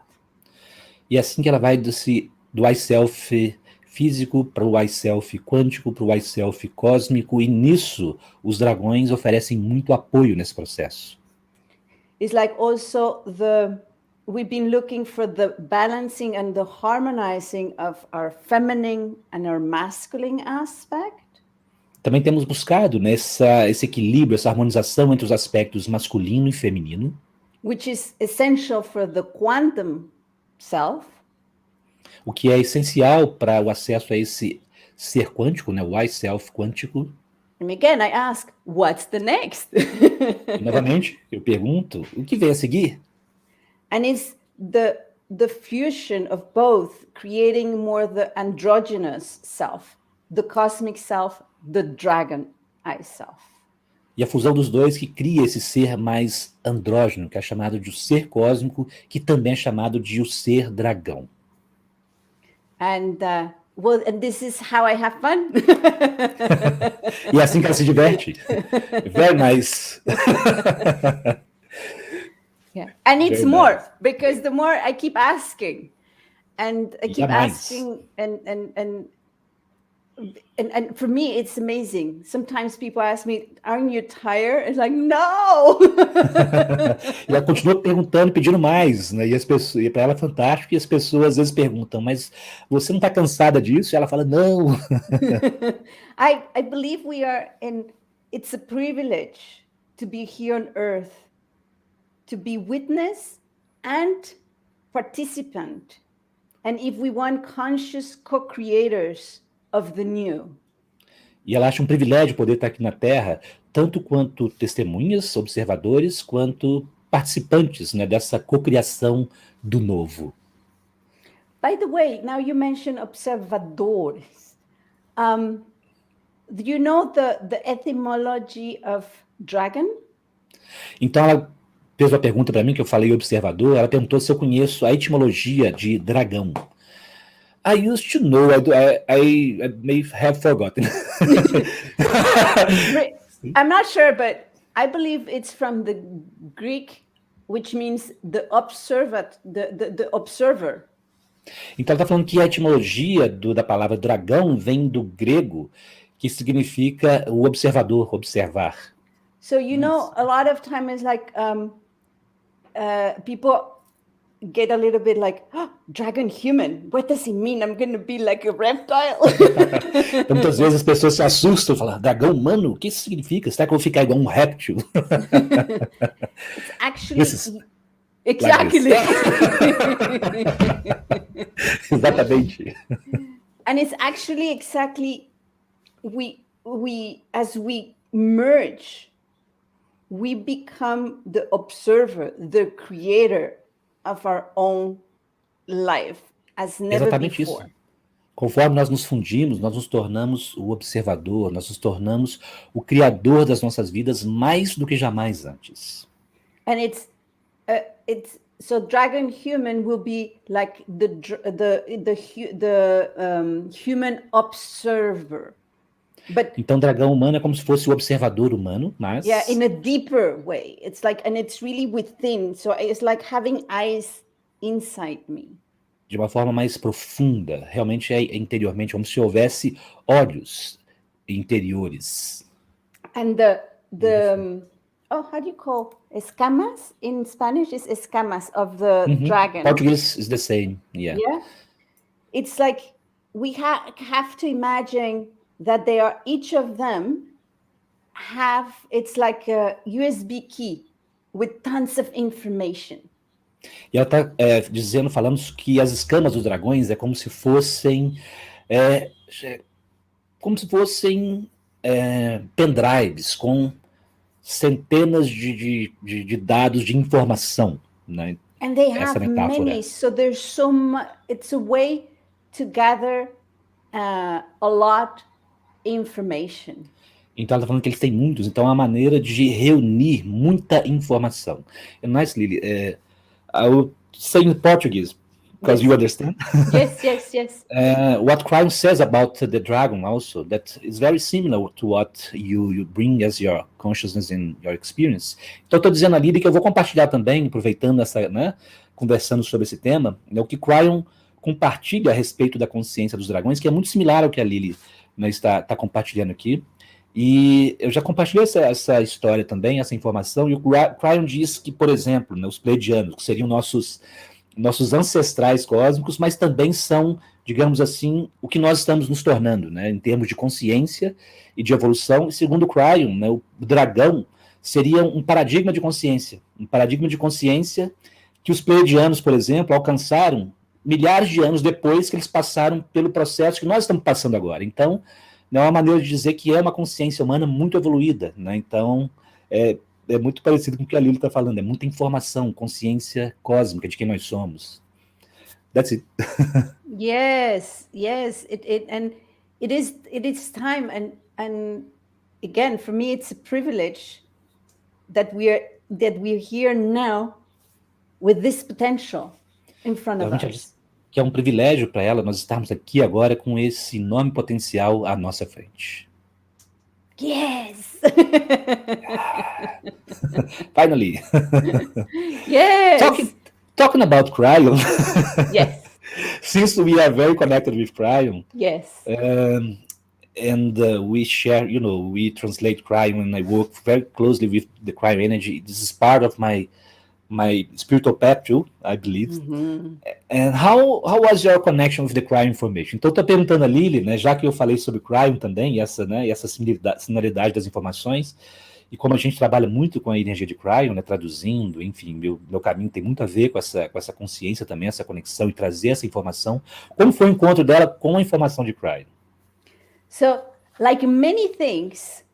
E é assim que ela vai do I self físico para o I self quântico, para o I self cósmico, e nisso os dragões oferecem muito apoio nesse processo. It's like also we've been looking for the balancing and the harmonizing of our feminine and our masculine aspect. Também temos buscado esse equilíbrio, essa harmonização entre os aspectos masculino e feminino. Which is essential for the quantum self. O que é essencial para o acesso a esse ser quântico, né, o I self quântico. And again, I ask, what's the next? E, novamente, eu pergunto, o que vem a seguir? And it's the fusion of both, creating more the androgynous self, the cosmic self, the dragon I self. E a fusão dos dois que cria esse ser mais andrógeno, que é chamado de o ser cósmico, que também é chamado de o ser dragão. And this is how I have fun. E é assim que ela se diverte. Very nice. Yeah. And it's more, because the more I keep asking, and I keep asking, and for me, it's amazing. Sometimes people ask me, aren't you tired? It's like, no! E ela continua perguntando, pedindo mais, né? E para ela é fantástico, e as pessoas às vezes perguntam, mas você não está cansada disso? E ela fala, não. I believe it's a privilege to be here on earth, to be witness and participant. And if we want conscious co-creators of the new. E ela acha um privilégio poder estar aqui na Terra, tanto quanto testemunhas, observadores, quanto participantes, né, dessa cocriação do novo. By the way, now you mentioned observadores. Do you know the etymology of dragon? Então, ela fez uma pergunta para mim, que eu falei observador, ela perguntou se eu conheço a etimologia de dragão. I used to know, I may have forgotten. I'm not sure, but I believe it's from the Greek, which means the observer. Então, ela está falando que a etimologia da palavra dragão vem do grego, que significa o observador, observar. So, you know, a lot of time is like people get a little bit like, oh, dragon human, what does it mean? I'm going to be like a reptile. Então, muitas vezes as pessoas se assustam, falam, dragão humano, o que isso significa? Será que eu vou ficar igual um réptil? It's actually... Exactly. Exatamente. And it's actually exactly, we as we merge, we become the observer, the creator of our own life, as never Exatamente before. Isso. Conforme nós nos fundimos, nós nos tornamos o observador, nós nos tornamos o criador das nossas vidas mais do que jamais antes. And it's so dragon human will be like the human observer. But então, dragão humano é como se fosse o observador humano, mas in a deeper way. It's like, and it's really within. So it's like having eyes inside me. De uma forma mais profunda, realmente é interiormente, como se houvesse olhos interiores. And how do you call escamas in Spanish? Is escamas of the dragon. Portuguese is the same. Yeah. It's like we have to imagine that they are, each of them have, it's like a USB key with tons of information. E ela está falando que as escamas dos dragões é como se fossem pendrives com centenas de dados de informação, né? And they have many, so there's so much. It's a way to gather a lot information. Então ela está falando que eles têm muitos, então é uma maneira de reunir muita informação. And nice, Lily. I will say in Portuguese, because you understand. Yes. What Cryon says about the dragon also, that is very similar to what you bring as your consciousness and your experience. Então, estou dizendo a Lily que eu vou compartilhar também, aproveitando essa, né, conversando sobre esse tema, né, o que Cryon compartilha a respeito da consciência dos dragões, que é muito similar ao que a Lily, né, está compartilhando aqui. E eu já compartilhei essa história também, essa informação, e o Cryon diz que, por exemplo, né, os pleiadianos, que seriam nossos ancestrais cósmicos, mas também são, digamos assim, o que nós estamos nos tornando, né, em termos de consciência e de evolução. E segundo o Cryon, né, o dragão seria um paradigma de consciência que os pleiadianos, por exemplo, alcançaram milhares de anos depois que eles passaram pelo processo que nós estamos passando agora. Então, é uma maneira de dizer que é uma consciência humana muito evoluída, né? Então, é muito parecido com o que a Lily está falando, é muita informação, consciência cósmica de quem nós somos. That's it. Yes. And it is time, and again, for me, it's a privilege that we're here now with this potential in front of us. Que é um privilégio para ela nós estarmos aqui agora com esse enorme potencial à nossa frente. Yes! Finally! Yes! Talking about Cryon. Yes. Since we are very connected with Cryon. Yes. And we share, we translate Cryon, and I work very closely with the Cryon energy. This is part of my spiritual path too, I believe. And how was your connection with the Cryon information? Então, estou perguntando a Lily, né, já que eu falei sobre Cryon também, e essa similaridade das informações, e como a gente trabalha muito com a energia de Cryon, né, traduzindo, enfim, meu caminho tem muito a ver com essa consciência também, essa conexão e trazer essa informação. Como foi o encontro dela com a informação de Cryon? So, like many things,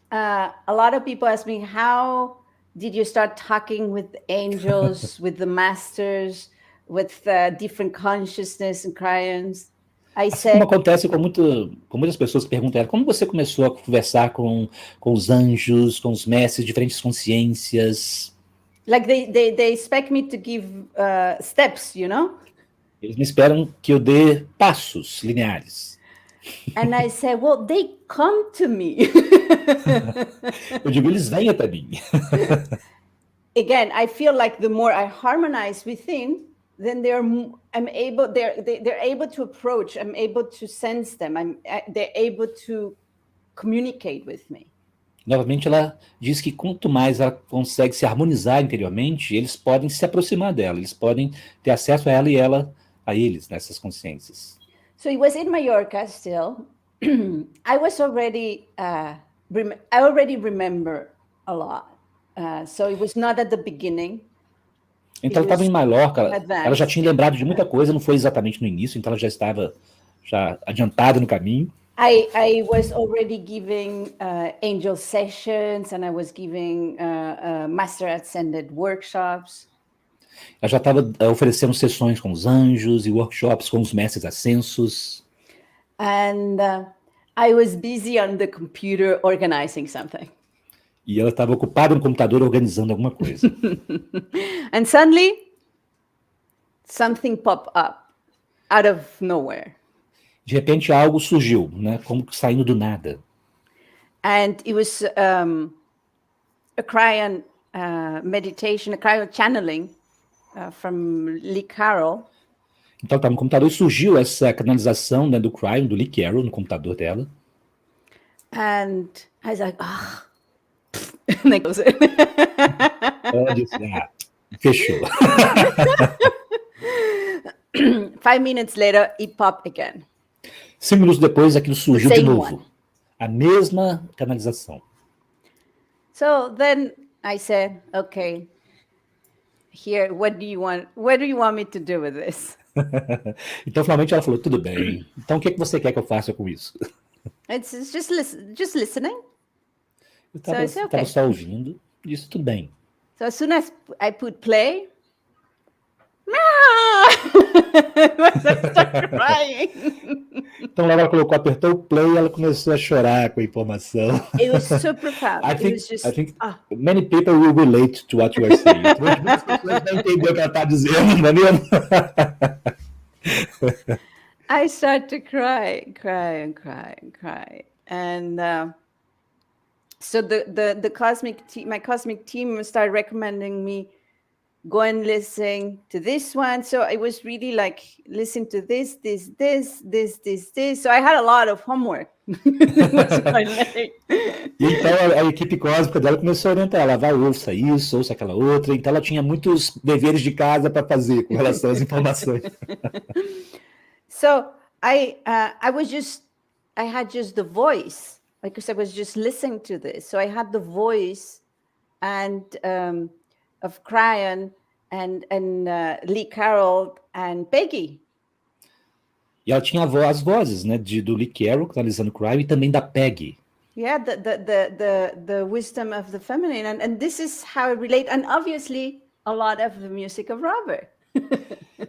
a lot of people ask me, how did you start talking with angels, with the masters? with different consciousness and crayons. I Assim said, como acontece com muitas pessoas que perguntam, como você começou a conversar com os anjos, com os mestres, diferentes consciências? like they expect me to give steps, you know? Eles me esperam que eu dê passos lineares. And I said, well, they come to me. Eu digo, eles vêm até mim. Again, I feel like the more I harmonize within, then they're able to approach. I'm able to sense them. They're able to communicate with me. Novamente, ela diz que quanto mais ela consegue se harmonizar interiormente, eles podem se aproximar dela, eles podem ter acesso a ela e ela a eles, nessas consciências. So it was in Mallorca still. I already remember a lot. So it was not at the beginning. Então, ela estava em Mallorca, ela já tinha lembrado de muita coisa, não foi exatamente no início, então ela já estava adiantada no caminho. I was already giving angel sessions, and I was giving Master Ascended workshops. Ela já estava oferecendo sessões com os anjos e workshops com os mestres ascensos. And I was busy on the computer organizing something. E ela estava ocupada no computador organizando alguma coisa. And suddenly, something popped up out of nowhere. De repente, algo surgiu, né, como saindo do nada. And it was a cryon meditation, a cryo channeling from Lee Carroll. Então, estava no computador e surgiu essa canalização, né, do cryon, do Lee Carroll, no computador dela. And I was like, ah. Ela disse, fechou. 5 minutes later, it popped again. 5 minutos depois, aquilo surgiu de novo. A mesma canalização. So then I said, okay, here, what do you want me to do with this? Então, finalmente, ela falou, tudo bem. Então, o que você quer que eu faça com isso? It's just listening. Eu estava só ouvindo, disse, tudo bem. So as soon as I put play, I started crying. Então, lá ela apertou o play e ela começou a chorar com a informação. It was so profound. I think many people will relate to what you are saying. Muitas pessoas vão entender o que ela está dizendo, não é mesmo? I started to cry. And so my cosmic team started recommending me go and listen to this one. So I was really like, listen to this. So I had a lot of homework. E então a equipe cósmica dela começou a orientar ela, vai, ouça isso, ouça aquela outra. Então ela tinha muitos deveres de casa para fazer com relação às informações. So I had just the voice, because I was just listening to this. So I had the voice and of Cryon and Lee Carroll and Peggy. E ela tinha as vozes, né, do Lee Carroll, canalizando Cryon, e também da Peggy. Yeah, the wisdom of the feminine, and this is how I relate, and obviously a lot of the music of Robert.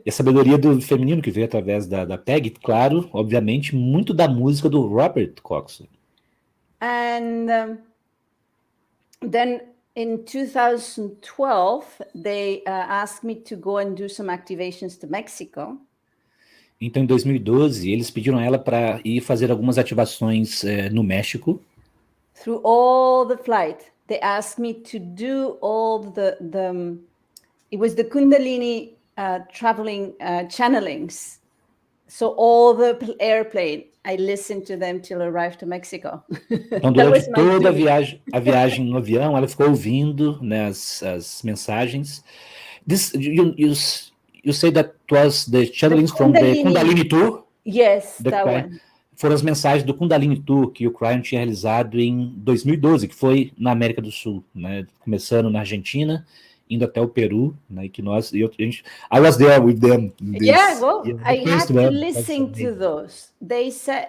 E a sabedoria do feminino que veio através da Peggy, claro, obviamente, muito da música do Robert Coxon. And then in 2012, they asked me to go and do some activations to Mexico. Então, em 2012, eles pediram a ela para ir fazer algumas ativações no México. Through all the flight, they asked me to do all it was the Kundalini traveling channelings. So all the airplane, I listened to them till I arrived to Mexico. Então, durante toda a viagem no avião, ela ficou ouvindo, né, as mensagens. You say that was the channelings from the Kundalini Tour? Yes, that one. Foram as mensagens do Kundalini Tour que o Cryon tinha realizado em 2012, que foi na América do Sul, né, começando na Argentina, indo até o Peru, né, que I was there with them. I had to listen to those. They said,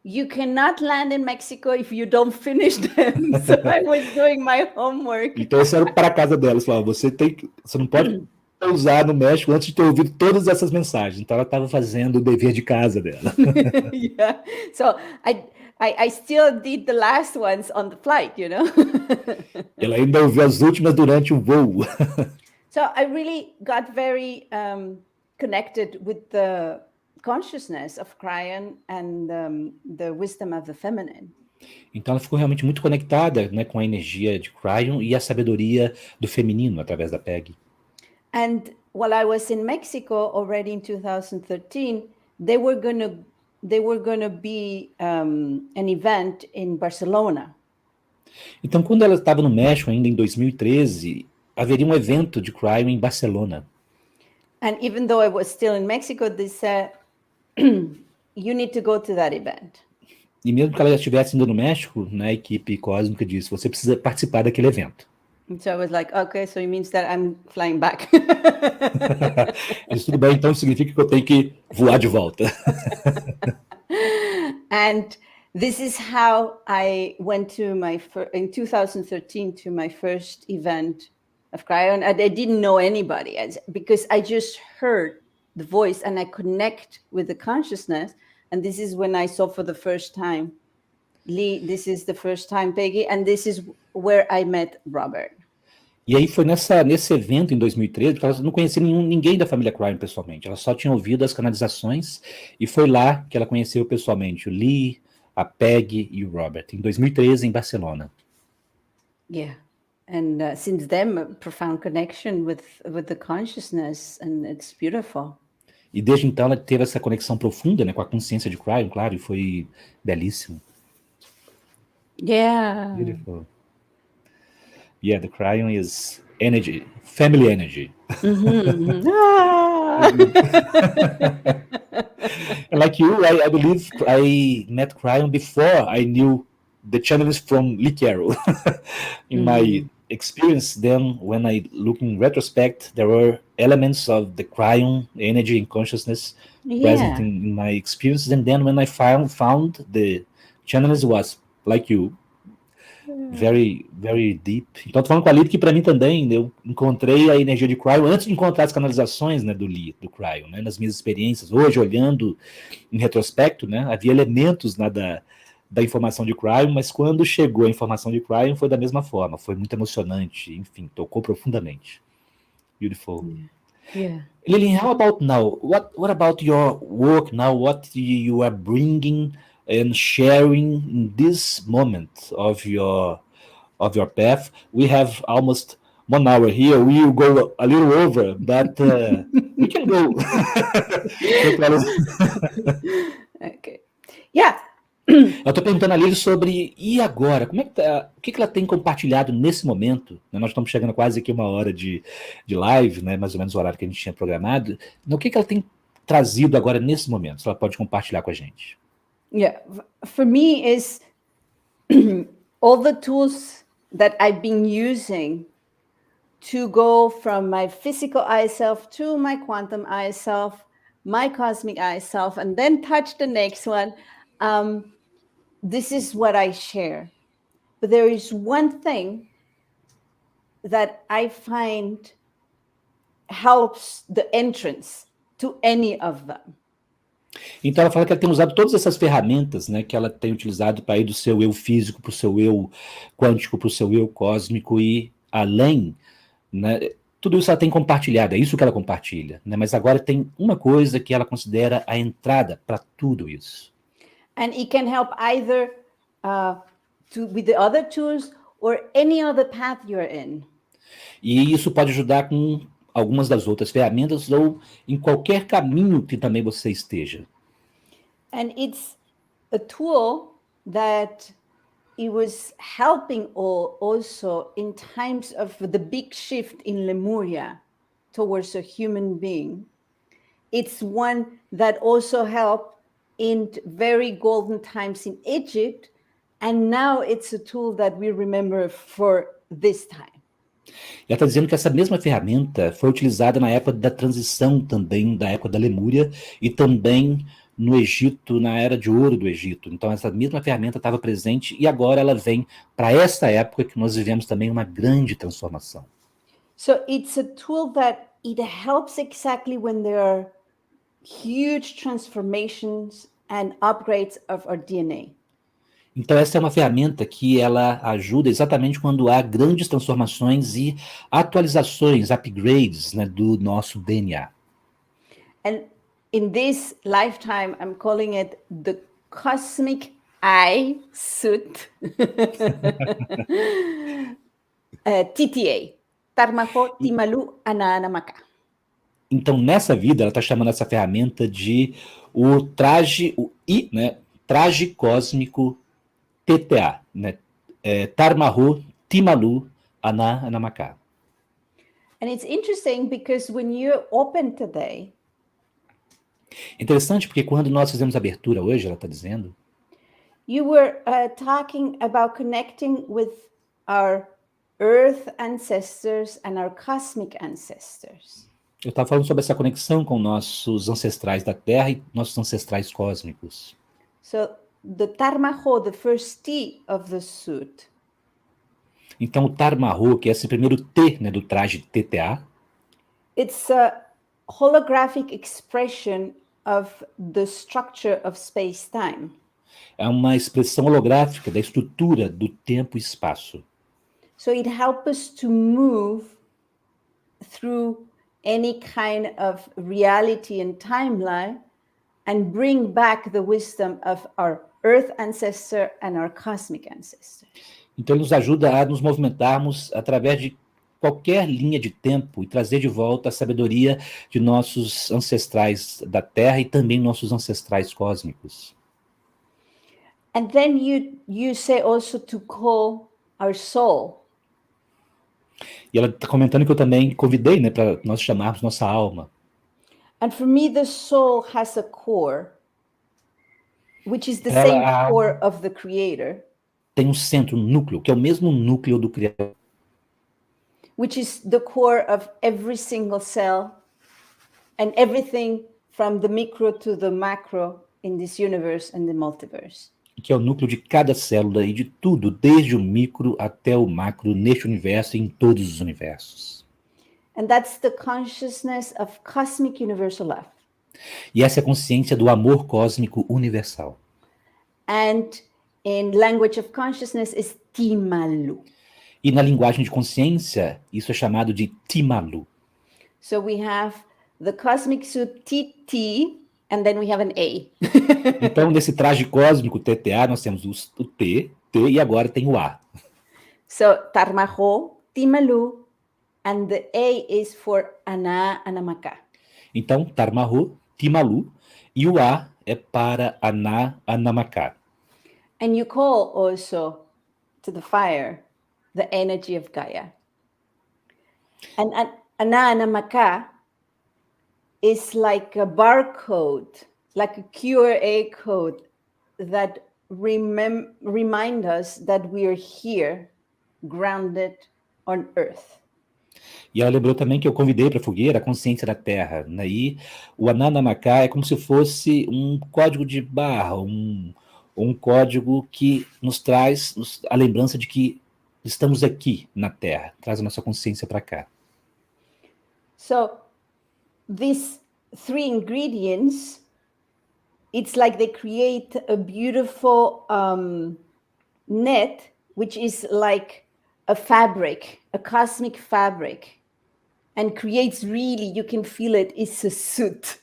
you cannot land in Mexico if you don't finish them. So I was doing my homework. Então, esse era para casa delas. Falavam, você não pode usar no México antes de ter ouvido todas essas mensagens. Então ela estava fazendo o dever de casa dela. Yeah. So I still did the last ones on the flight, you know. Ela ainda ouviu as últimas durante o voo. So I really got very connected with the consciousness of Cryon and the wisdom of the feminine. Então ela ficou realmente muito conectada, né, com a energia de Cryon e a sabedoria do feminino através da PEG. And while I was in Mexico already in 2013, they were going to be an event in Barcelona. Então, quando ela estava no México, ainda em 2013, haveria um evento de Cryon em Barcelona. And even though I was still in Mexico, they said, you need to go to that event. E mesmo que ela já estivesse indo no México, né, a equipe cósmica disse, você precisa participar daquele evento. And so I was like, okay, so it means that I'm flying back. Disse, tudo bem, então significa que eu tenho que voar de volta. And this is how I went to in 2013 to my first event of Cryon. And I didn't know anybody because I just heard the voice and I connect with the consciousness. And this is when I saw for the first time, Lee, this is the first time, Peggy, and this is where I met Robert. E aí foi nesse evento em 2013, porque ela não conhecia ninguém da família Cryon pessoalmente, ela só tinha ouvido as canalizações e foi lá que ela conheceu pessoalmente o Lee, a Peg e o Robert, em 2013 em Barcelona. Yeah. And since then, a profound connection with the consciousness, and it's beautiful. E desde então ela teve essa conexão profunda, né, com a consciência de Cryon, claro, e foi belíssimo. Yeah. Beautiful. Yeah, the Cryon is energy, family energy. Mm-hmm, mm-hmm. Ah! Like you, I believe I met Cryon before I knew the channels from Lee Carroll. In my experience then, when I look in retrospect, there were elements of the Cryon energy and consciousness present in my experience. And then when I found the channels was like you, very, very deep. Então, tô falando com a Lilly que para mim também, eu encontrei a energia de Cryon antes de encontrar as canalizações, né, do Cryon, né, nas minhas experiências. Hoje, olhando em retrospecto, né, havia elementos, né, da informação de Cryon, mas quando chegou a informação de Cryon foi da mesma forma, foi muito emocionante, enfim, tocou profundamente. Beautiful. Yeah. Lilly, how about now? What about your work now? What you are bringing and sharing in this moment of your path? We have almost 1 hour here. We will go a little over, but we can go. Okay. Yeah. Eu estou perguntando a Lilly sobre, e agora? Como é que tá, o que ela tem compartilhado nesse momento? Nós estamos chegando quase aqui 1 hora de live, né, mais ou menos o horário que a gente tinha programado. O que ela tem trazido agora nesse momento? Se ela pode compartilhar com a gente. Yeah. For me, is all the tools that I've been using to go from my physical I self to my quantum I self, my cosmic I self, and then touch the next one. This is what I share. But there is one thing that I find helps the entrance to any of them. Então ela fala que ela tem usado todas essas ferramentas, né, que ela tem utilizado para ir do seu eu físico para o seu eu quântico, para o seu eu cósmico e além, né, tudo isso ela tem compartilhado, é isso que ela compartilha, né, mas agora tem uma coisa que ela considera a entrada para tudo isso. And it can help either with the other tools or any other path you're in. E isso pode ajudar com algumas das outras ferramentas ou em qualquer caminho que também você esteja. And it's a tool that it was helping also in times of the big shift in Lemuria towards a human being. It's one that also helped in very golden times in Egypt, and now it's a tool that we remember for this time. Ela está dizendo que essa mesma ferramenta foi utilizada na época da transição também, da época da Lemúria, e também no Egito, na Era de Ouro do Egito. Então essa mesma ferramenta estava presente e agora ela vem para esta época que nós vivemos também uma grande transformação. So it's a tool that it helps exactly when there are huge transformations and upgrades of our DNA. Então, essa é uma ferramenta que ela ajuda exatamente quando há grandes transformações e atualizações, upgrades, né, do nosso DNA. And in this lifetime, I'm calling it the cosmic eye suit, TTA, Tarmaho Timalu Ananamaka. Então, nessa vida, ela está chamando essa ferramenta de o traje, o I, né, traje cósmico TTA, né, Tarmahu Timalu Ananamaka. And it's interesting because when you open today, Interessante porque quando nós fizemos a abertura hoje, ela está dizendo, you were talking about connecting with our earth ancestors and our cosmic ancestors. eu estava falando sobre essa conexão com nossos ancestrais da Terra e nossos ancestrais cósmicos. So the Tarmaho, the first T of the suit, Então, o Tarmahu, que é esse primeiro T, né, do traje TTA, it's a holographic expression of the structure of space-time. é uma expressão holográfica da estrutura do tempo e espaço. So it helps us to move through any kind of reality and timeline and bring back the wisdom of our earth ancestor and our cosmic ancestors. Então, ele nos ajuda a nos movimentarmos através de qualquer linha de tempo e trazer de volta a sabedoria de nossos ancestrais da Terra e também nossos ancestrais cósmicos. And then you say also to call our soul. E ela está comentando que eu também convidei, né, para nós chamarmos nossa alma. And for me, the soul has a core, which is the same core of the creator. Tem um centro, um núcleo, que é o mesmo núcleo do Criador. Which is the core of every single cell and everything from the micro to the macro in this universe and the multiverse. Que é o núcleo de cada célula e de tudo, desde o micro até o macro, neste universo e em todos os universos. And that's the consciousness of cosmic universal love. E essa é a consciência do amor cósmico universal. And in language of consciousness is Timalu. E na linguagem de consciência, isso é chamado de Timalu. So we have the cosmic suit TT, and then we have an A. Então, nesse traje cósmico TTA, nós temos o T, e agora tem o A. So, Tarmaho, Timalu, and the A is for Ana Anamaka. Então, Tarmahu, Timalu, e o A é para Ana Anamaka. And you call also to the fire the energy of Gaia. And Ana Anamaka is like a barcode, like a QR code that remind us that we are here, grounded on Earth. E ela lembrou também que eu convidei para a fogueira a consciência da Terra. Né? E o Ananamaka é como se fosse um código de barra, um código que nos traz a lembrança de que estamos aqui na Terra, traz a nossa consciência para cá. So, these three ingredients, it's like they create a beautiful net, which is like a fabric, a cosmic fabric, and creates really, you can feel it, it's a suit.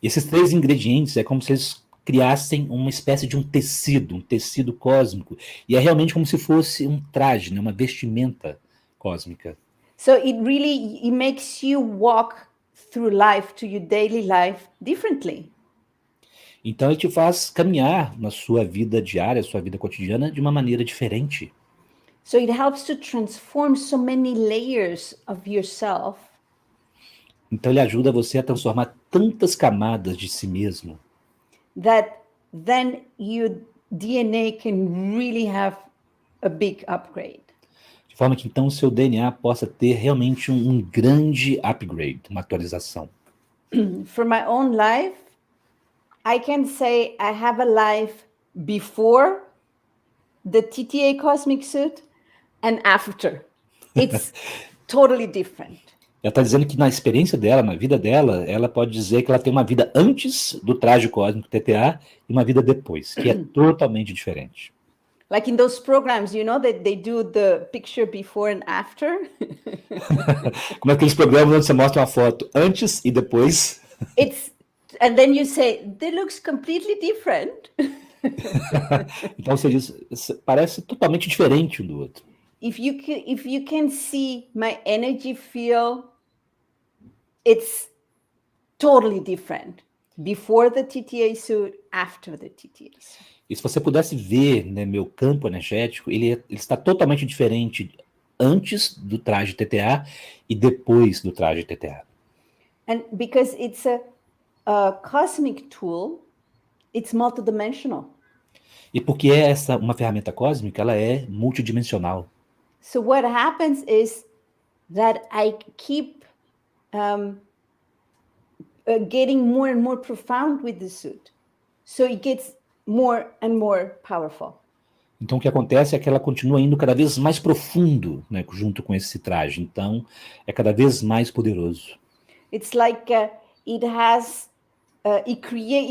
E esses três ingredientes é como se eles criassem uma espécie de um tecido cósmico, e é realmente como se fosse um traje, né, uma vestimenta cósmica. So it makes you walk through life, to your daily life, differently. Então ele te faz caminhar na sua vida diária, sua vida cotidiana, de uma maneira diferente. So it helps to transform so many layers of yourself. Então ele ajuda você a transformar tantas camadas de si mesmo. That then your DNA can really have a big upgrade. De forma que então o seu DNA possa ter realmente um grande upgrade, uma atualização. For my own life, I can say I have a life before the TTA cosmic suit and after. It's totally different. Ela está dizendo que na experiência dela, na vida dela, ela pode dizer que ela tem uma vida antes do traje cósmico TTA e uma vida depois, que é totalmente diferente. Like in those programs, you know, that they do the picture before and after. Como é aqueles programas onde você mostra uma foto antes e depois. And then you say, that looks completely different. Então você diz, parece totalmente diferente um do outro. If you can see my energy field, it's totally different. Before the TTA suit, after the TTA suit. E se você pudesse ver, né, meu campo energético, ele está totalmente diferente antes do traje TTA e depois do traje TTA. And because it's a cosmic tool, it's multidimensional. E porque é uma ferramenta cósmica, ela é multidimensional. So what happens is that I keep getting more and more profound with the suit. So it gets more and more powerful. Então o que acontece é que ela continua indo cada vez mais profundo, né, junto com esse traje. Então é cada vez mais poderoso. It's like it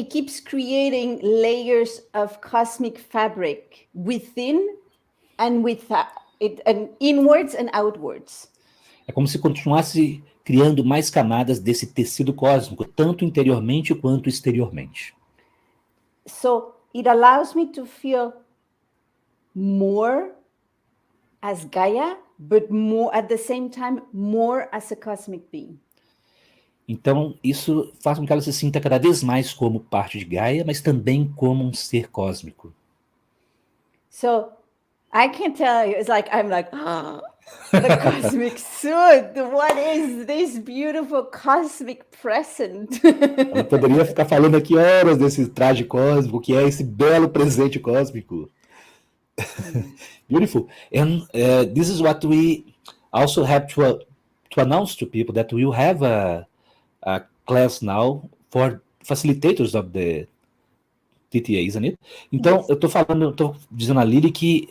keeps creating layers of cosmic fabric within and and inwards and outwards. É como se continuasse criando mais camadas desse tecido cósmico, tanto interiormente quanto exteriormente. So it allows me to feel more as Gaia, but more at the same time, more as a cosmic being. Então, isso faz com que ela se sinta cada vez mais como parte de Gaia, mas também como um ser cósmico. So I can tell you, it's like, I'm like, oh, the cosmic suit, what is this beautiful cosmic present? Ela poderia ficar falando aqui horas desse traje cósmico, que é esse belo presente cósmico. Beautiful. And this is what we also have to announce to people, that we will have a class now for facilitators of the TTA, isn't it? Então, yes. eu estou dizendo a Lilly que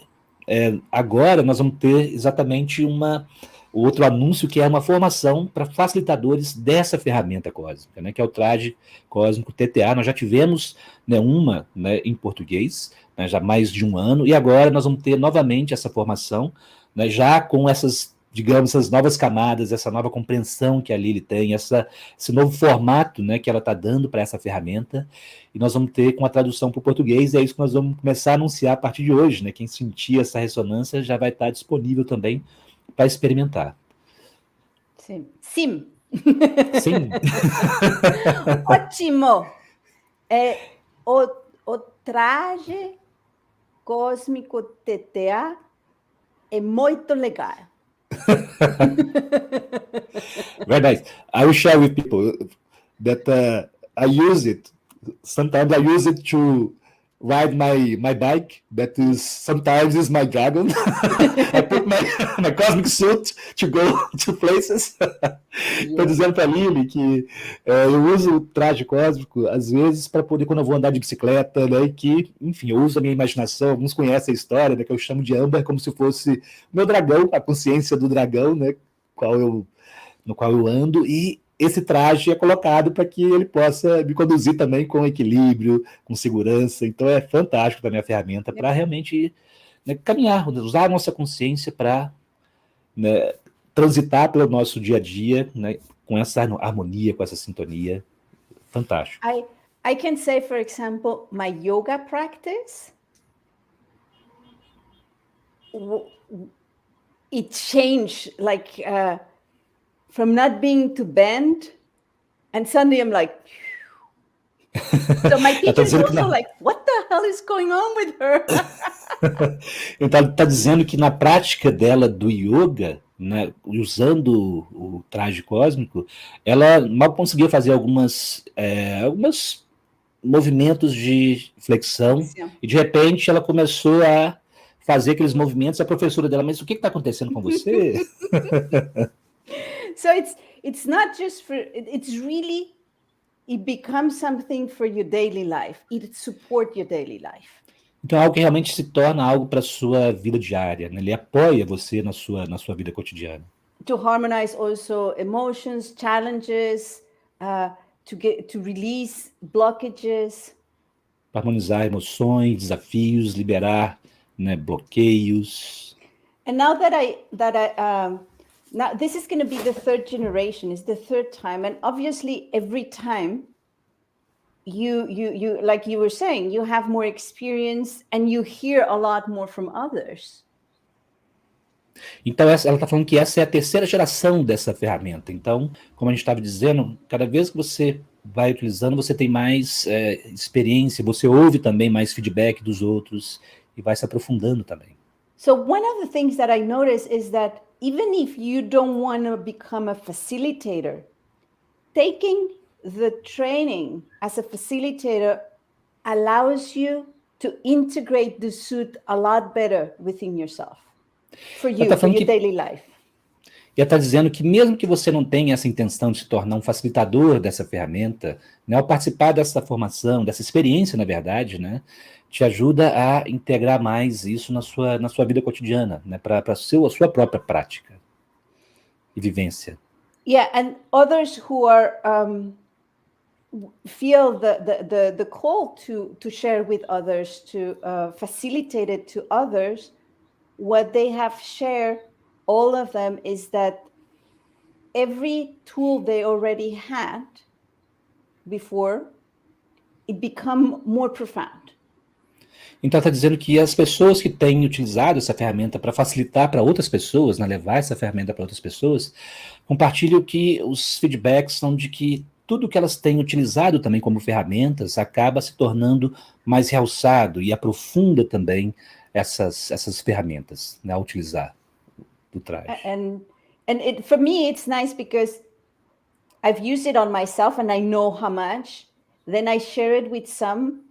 agora nós vamos ter exatamente o outro anúncio, que é uma formação para facilitadores dessa ferramenta cósmica, né, que é o traje cósmico TTA. Nós já tivemos, né, uma, né, em português, né, já há mais de um ano, e agora nós vamos ter novamente essa formação, né, já com essas, digamos, essas novas camadas, essa nova compreensão que a Lilly tem, esse novo formato, né, que ela está dando para essa ferramenta, e nós vamos ter com a tradução para o português, e é isso que nós vamos começar a anunciar a partir de hoje, né? Quem sentir essa ressonância já vai estar disponível também para experimentar. Sim. Sim. Sim. Ótimo! O traje cósmico TTA é muito legal. Very nice. I will share with people that I use it. Sometimes I use it to ride my bike. That is sometimes is my dragon. I put my cosmic suit to go to places. Estou dizendo para a Lilly que eu uso o traje cósmico às vezes para poder, quando eu vou andar de bicicleta, né, que, enfim, eu uso a minha imaginação. Alguns conhecem a história, né, que eu chamo de Amber, como se fosse o meu dragão, a consciência do dragão, né, no qual eu ando, e esse traje é colocado para que ele possa me conduzir também com equilíbrio, com segurança. Então é fantástico também a ferramenta para realmente, né, caminhar, usar a nossa consciência para, né, transitar pelo nosso dia a dia, né, com essa harmonia, com essa sintonia. Fantástico. I can say, for example, my yoga practice, it changed, like from not being to bend, and suddenly I'm like, so my teacher is also like, what the hell is going on with her? Então, está dizendo que na prática dela do yoga, né, usando o traje cósmico, ela mal conseguia fazer alguns movimentos de flexão, e de repente ela começou a fazer aqueles movimentos. A professora dela, mas o que está acontecendo com você? So it's not just it's really, it becomes something for your daily life. It supports your daily life. Então é algo que realmente se torna algo para a sua vida diária, né? Ele apoia você na sua vida cotidiana. to harmonize also emotions, challenges, to release blockages. Para harmonizar emoções, desafios, liberar, né, bloqueios. And now this is going to be the third generation, it's the third time, and obviously every time you like you were saying, you have more experience and you hear a lot more from others. Então, ela está falando que essa é a terceira geração dessa ferramenta. Então, como a gente estava dizendo, cada vez que você vai utilizando, você tem mais experiência, você ouve também mais feedback dos outros e vai se aprofundando também. So one of the things that I notice is that even if you don't want to become a facilitator, taking the training as a facilitator allows you to integrate the suit a lot better within yourself, for you, for your daily life. E ela está dizendo que mesmo que você não tenha essa intenção de se tornar um facilitador dessa ferramenta, né, ao participar dessa formação, dessa experiência, na verdade, né, te ajuda a integrar mais isso na sua vida cotidiana, né, para a sua própria prática e vivência. Yeah, and others who are feel the call to share with others, to facilitate it to others, what they have shared, all of them, is that every tool they already had before, it become more profound. Então, está dizendo que as pessoas que têm utilizado essa ferramenta para facilitar para outras pessoas, né, levar essa ferramenta para outras pessoas, compartilham que os feedbacks são de que tudo que elas têm utilizado também como ferramentas acaba se tornando mais realçado e aprofunda também essas ferramentas, né, a utilizar do traje. And for me, it's nice because I've used it on myself and I know how much. Then I share it with some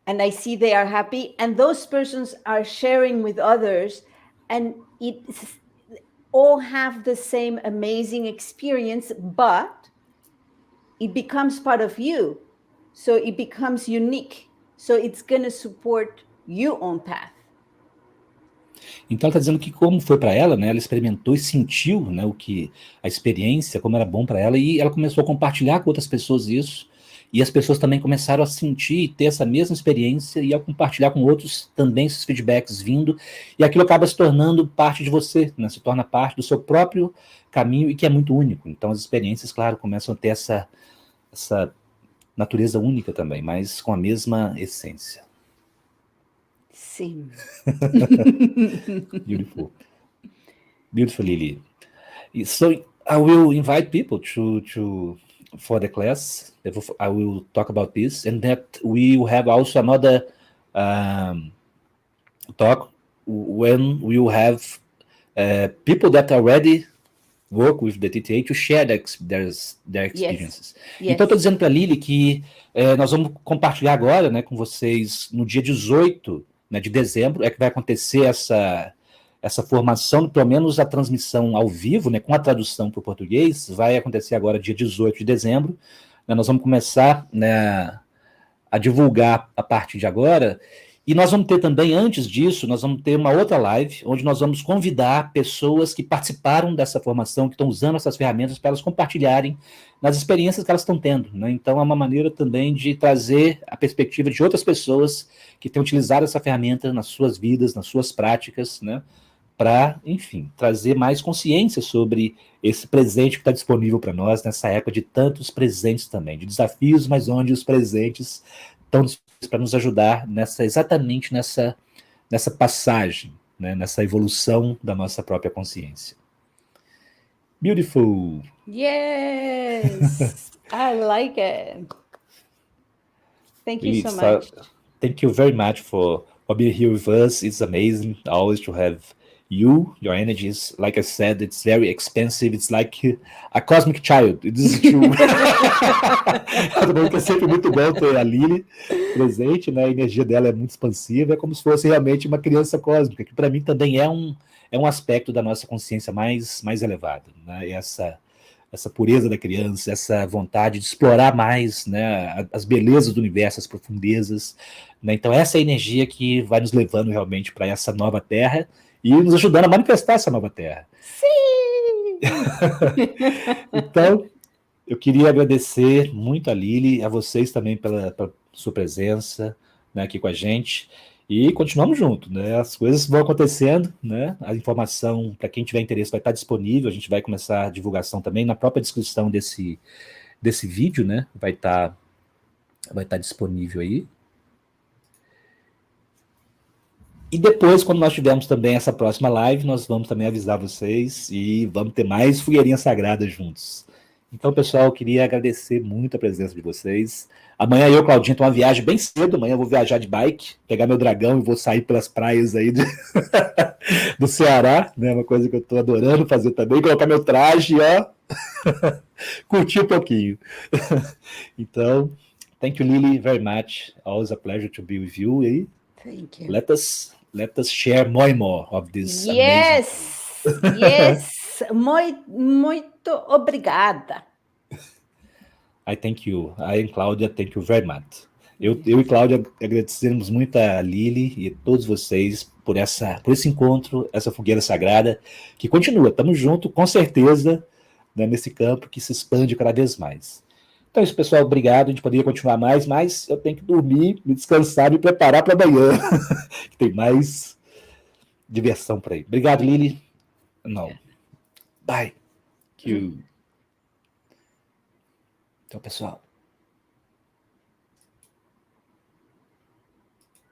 and I see they are happy, and those persons are sharing with others, and it all have the same amazing experience, but it becomes part of you. So it becomes unique. So it's going to support your own path. Então ela está dizendo que como foi para ela, né, ela experimentou e sentiu, né, a experiência, como era bom para ela, e ela começou a compartilhar com outras pessoas isso, e as pessoas também começaram a sentir e ter essa mesma experiência, e a compartilhar com outros também esses feedbacks vindo, e aquilo acaba se tornando parte de você, né, se torna parte do seu próprio caminho, e que é muito único. Então as experiências, claro, começam a ter essa natureza única também, mas com a mesma essência. Sim. Beautiful. Beautiful, Lilly. So I will invite people for the class. I will talk about this, and that we will have also another talk when we will have people that already work with the TTA to share their experiences. Yes. Então, estou dizendo para a Lilly que nós vamos compartilhar agora, né, com vocês no dia 18, né, de dezembro, é que vai acontecer essa formação, pelo menos a transmissão ao vivo, né, com a tradução para o português, vai acontecer agora dia 18 de dezembro. Né, nós vamos começar, né, a divulgar a partir de agora. E nós vamos ter também, antes disso, nós vamos ter uma outra live, onde nós vamos convidar pessoas que participaram dessa formação, que estão usando essas ferramentas, para elas compartilharem nas experiências que elas estão tendo. Né? Então, é uma maneira também de trazer a perspectiva de outras pessoas que têm utilizado essa ferramenta nas suas vidas, nas suas práticas, né? Para, enfim, trazer mais consciência sobre esse presente que está disponível para nós nessa época de tantos presentes também, de desafios, mas onde os presentes estão para nos ajudar exatamente nessa passagem, né, nessa evolução da nossa própria consciência. Beautiful. Yes, I like it. Thank you so much. Thank you very much for being here with us. It's amazing always to have you. Your energy is, like I said, it's very expensive. It's like a cosmic child. This is true. É sempre muito bom ter a Lilly presente, né? A energia dela é muito expansiva, é como se fosse realmente uma criança cósmica, que para mim também é um aspecto da nossa consciência mais elevado, né? Essa pureza da criança, essa vontade de explorar mais, né, as belezas do universo, as profundezas, né? Então essa é a energia que vai nos levando realmente para essa nova Terra e nos ajudando a manifestar essa nova Terra. Sim! Então, eu queria agradecer muito a Lilly, a vocês também pela sua presença, né, aqui com a gente. E continuamos juntos, né? As coisas vão acontecendo, né? A informação, para quem tiver interesse, vai estar disponível. A gente vai começar a divulgação também na própria descrição desse vídeo, né? Vai estar disponível aí. E depois, quando nós tivermos também essa próxima live, nós vamos também avisar vocês e vamos ter mais fogueirinha sagrada juntos. Então, pessoal, eu queria agradecer muito a presença de vocês. Amanhã eu, Claudinho, tenho uma viagem bem cedo. Amanhã eu vou viajar de bike, pegar meu dragão e vou sair pelas praias aí do Ceará, né? Uma coisa que eu estou adorando fazer também, colocar meu traje, ó, curtir um pouquinho. Então, thank you, Lilly, very much. Always a pleasure to be with you. E Thank you. let us share more and more of this amazing. Yes. Muito obrigada. I thank you. I and Cláudia, thank you very much. Eu e Cláudia agradecemos muito a Lilly e a todos vocês por esse encontro, essa fogueira sagrada, que continua. Estamos juntos, com certeza, né, nesse campo que se expande cada vez mais. Então é isso, pessoal. Obrigado. A gente poderia continuar mais, mas eu tenho que dormir, me descansar, me preparar para amanhã, que tem mais diversão para aí. Obrigado, Lilly. Não. Bye. Tchau, pessoal.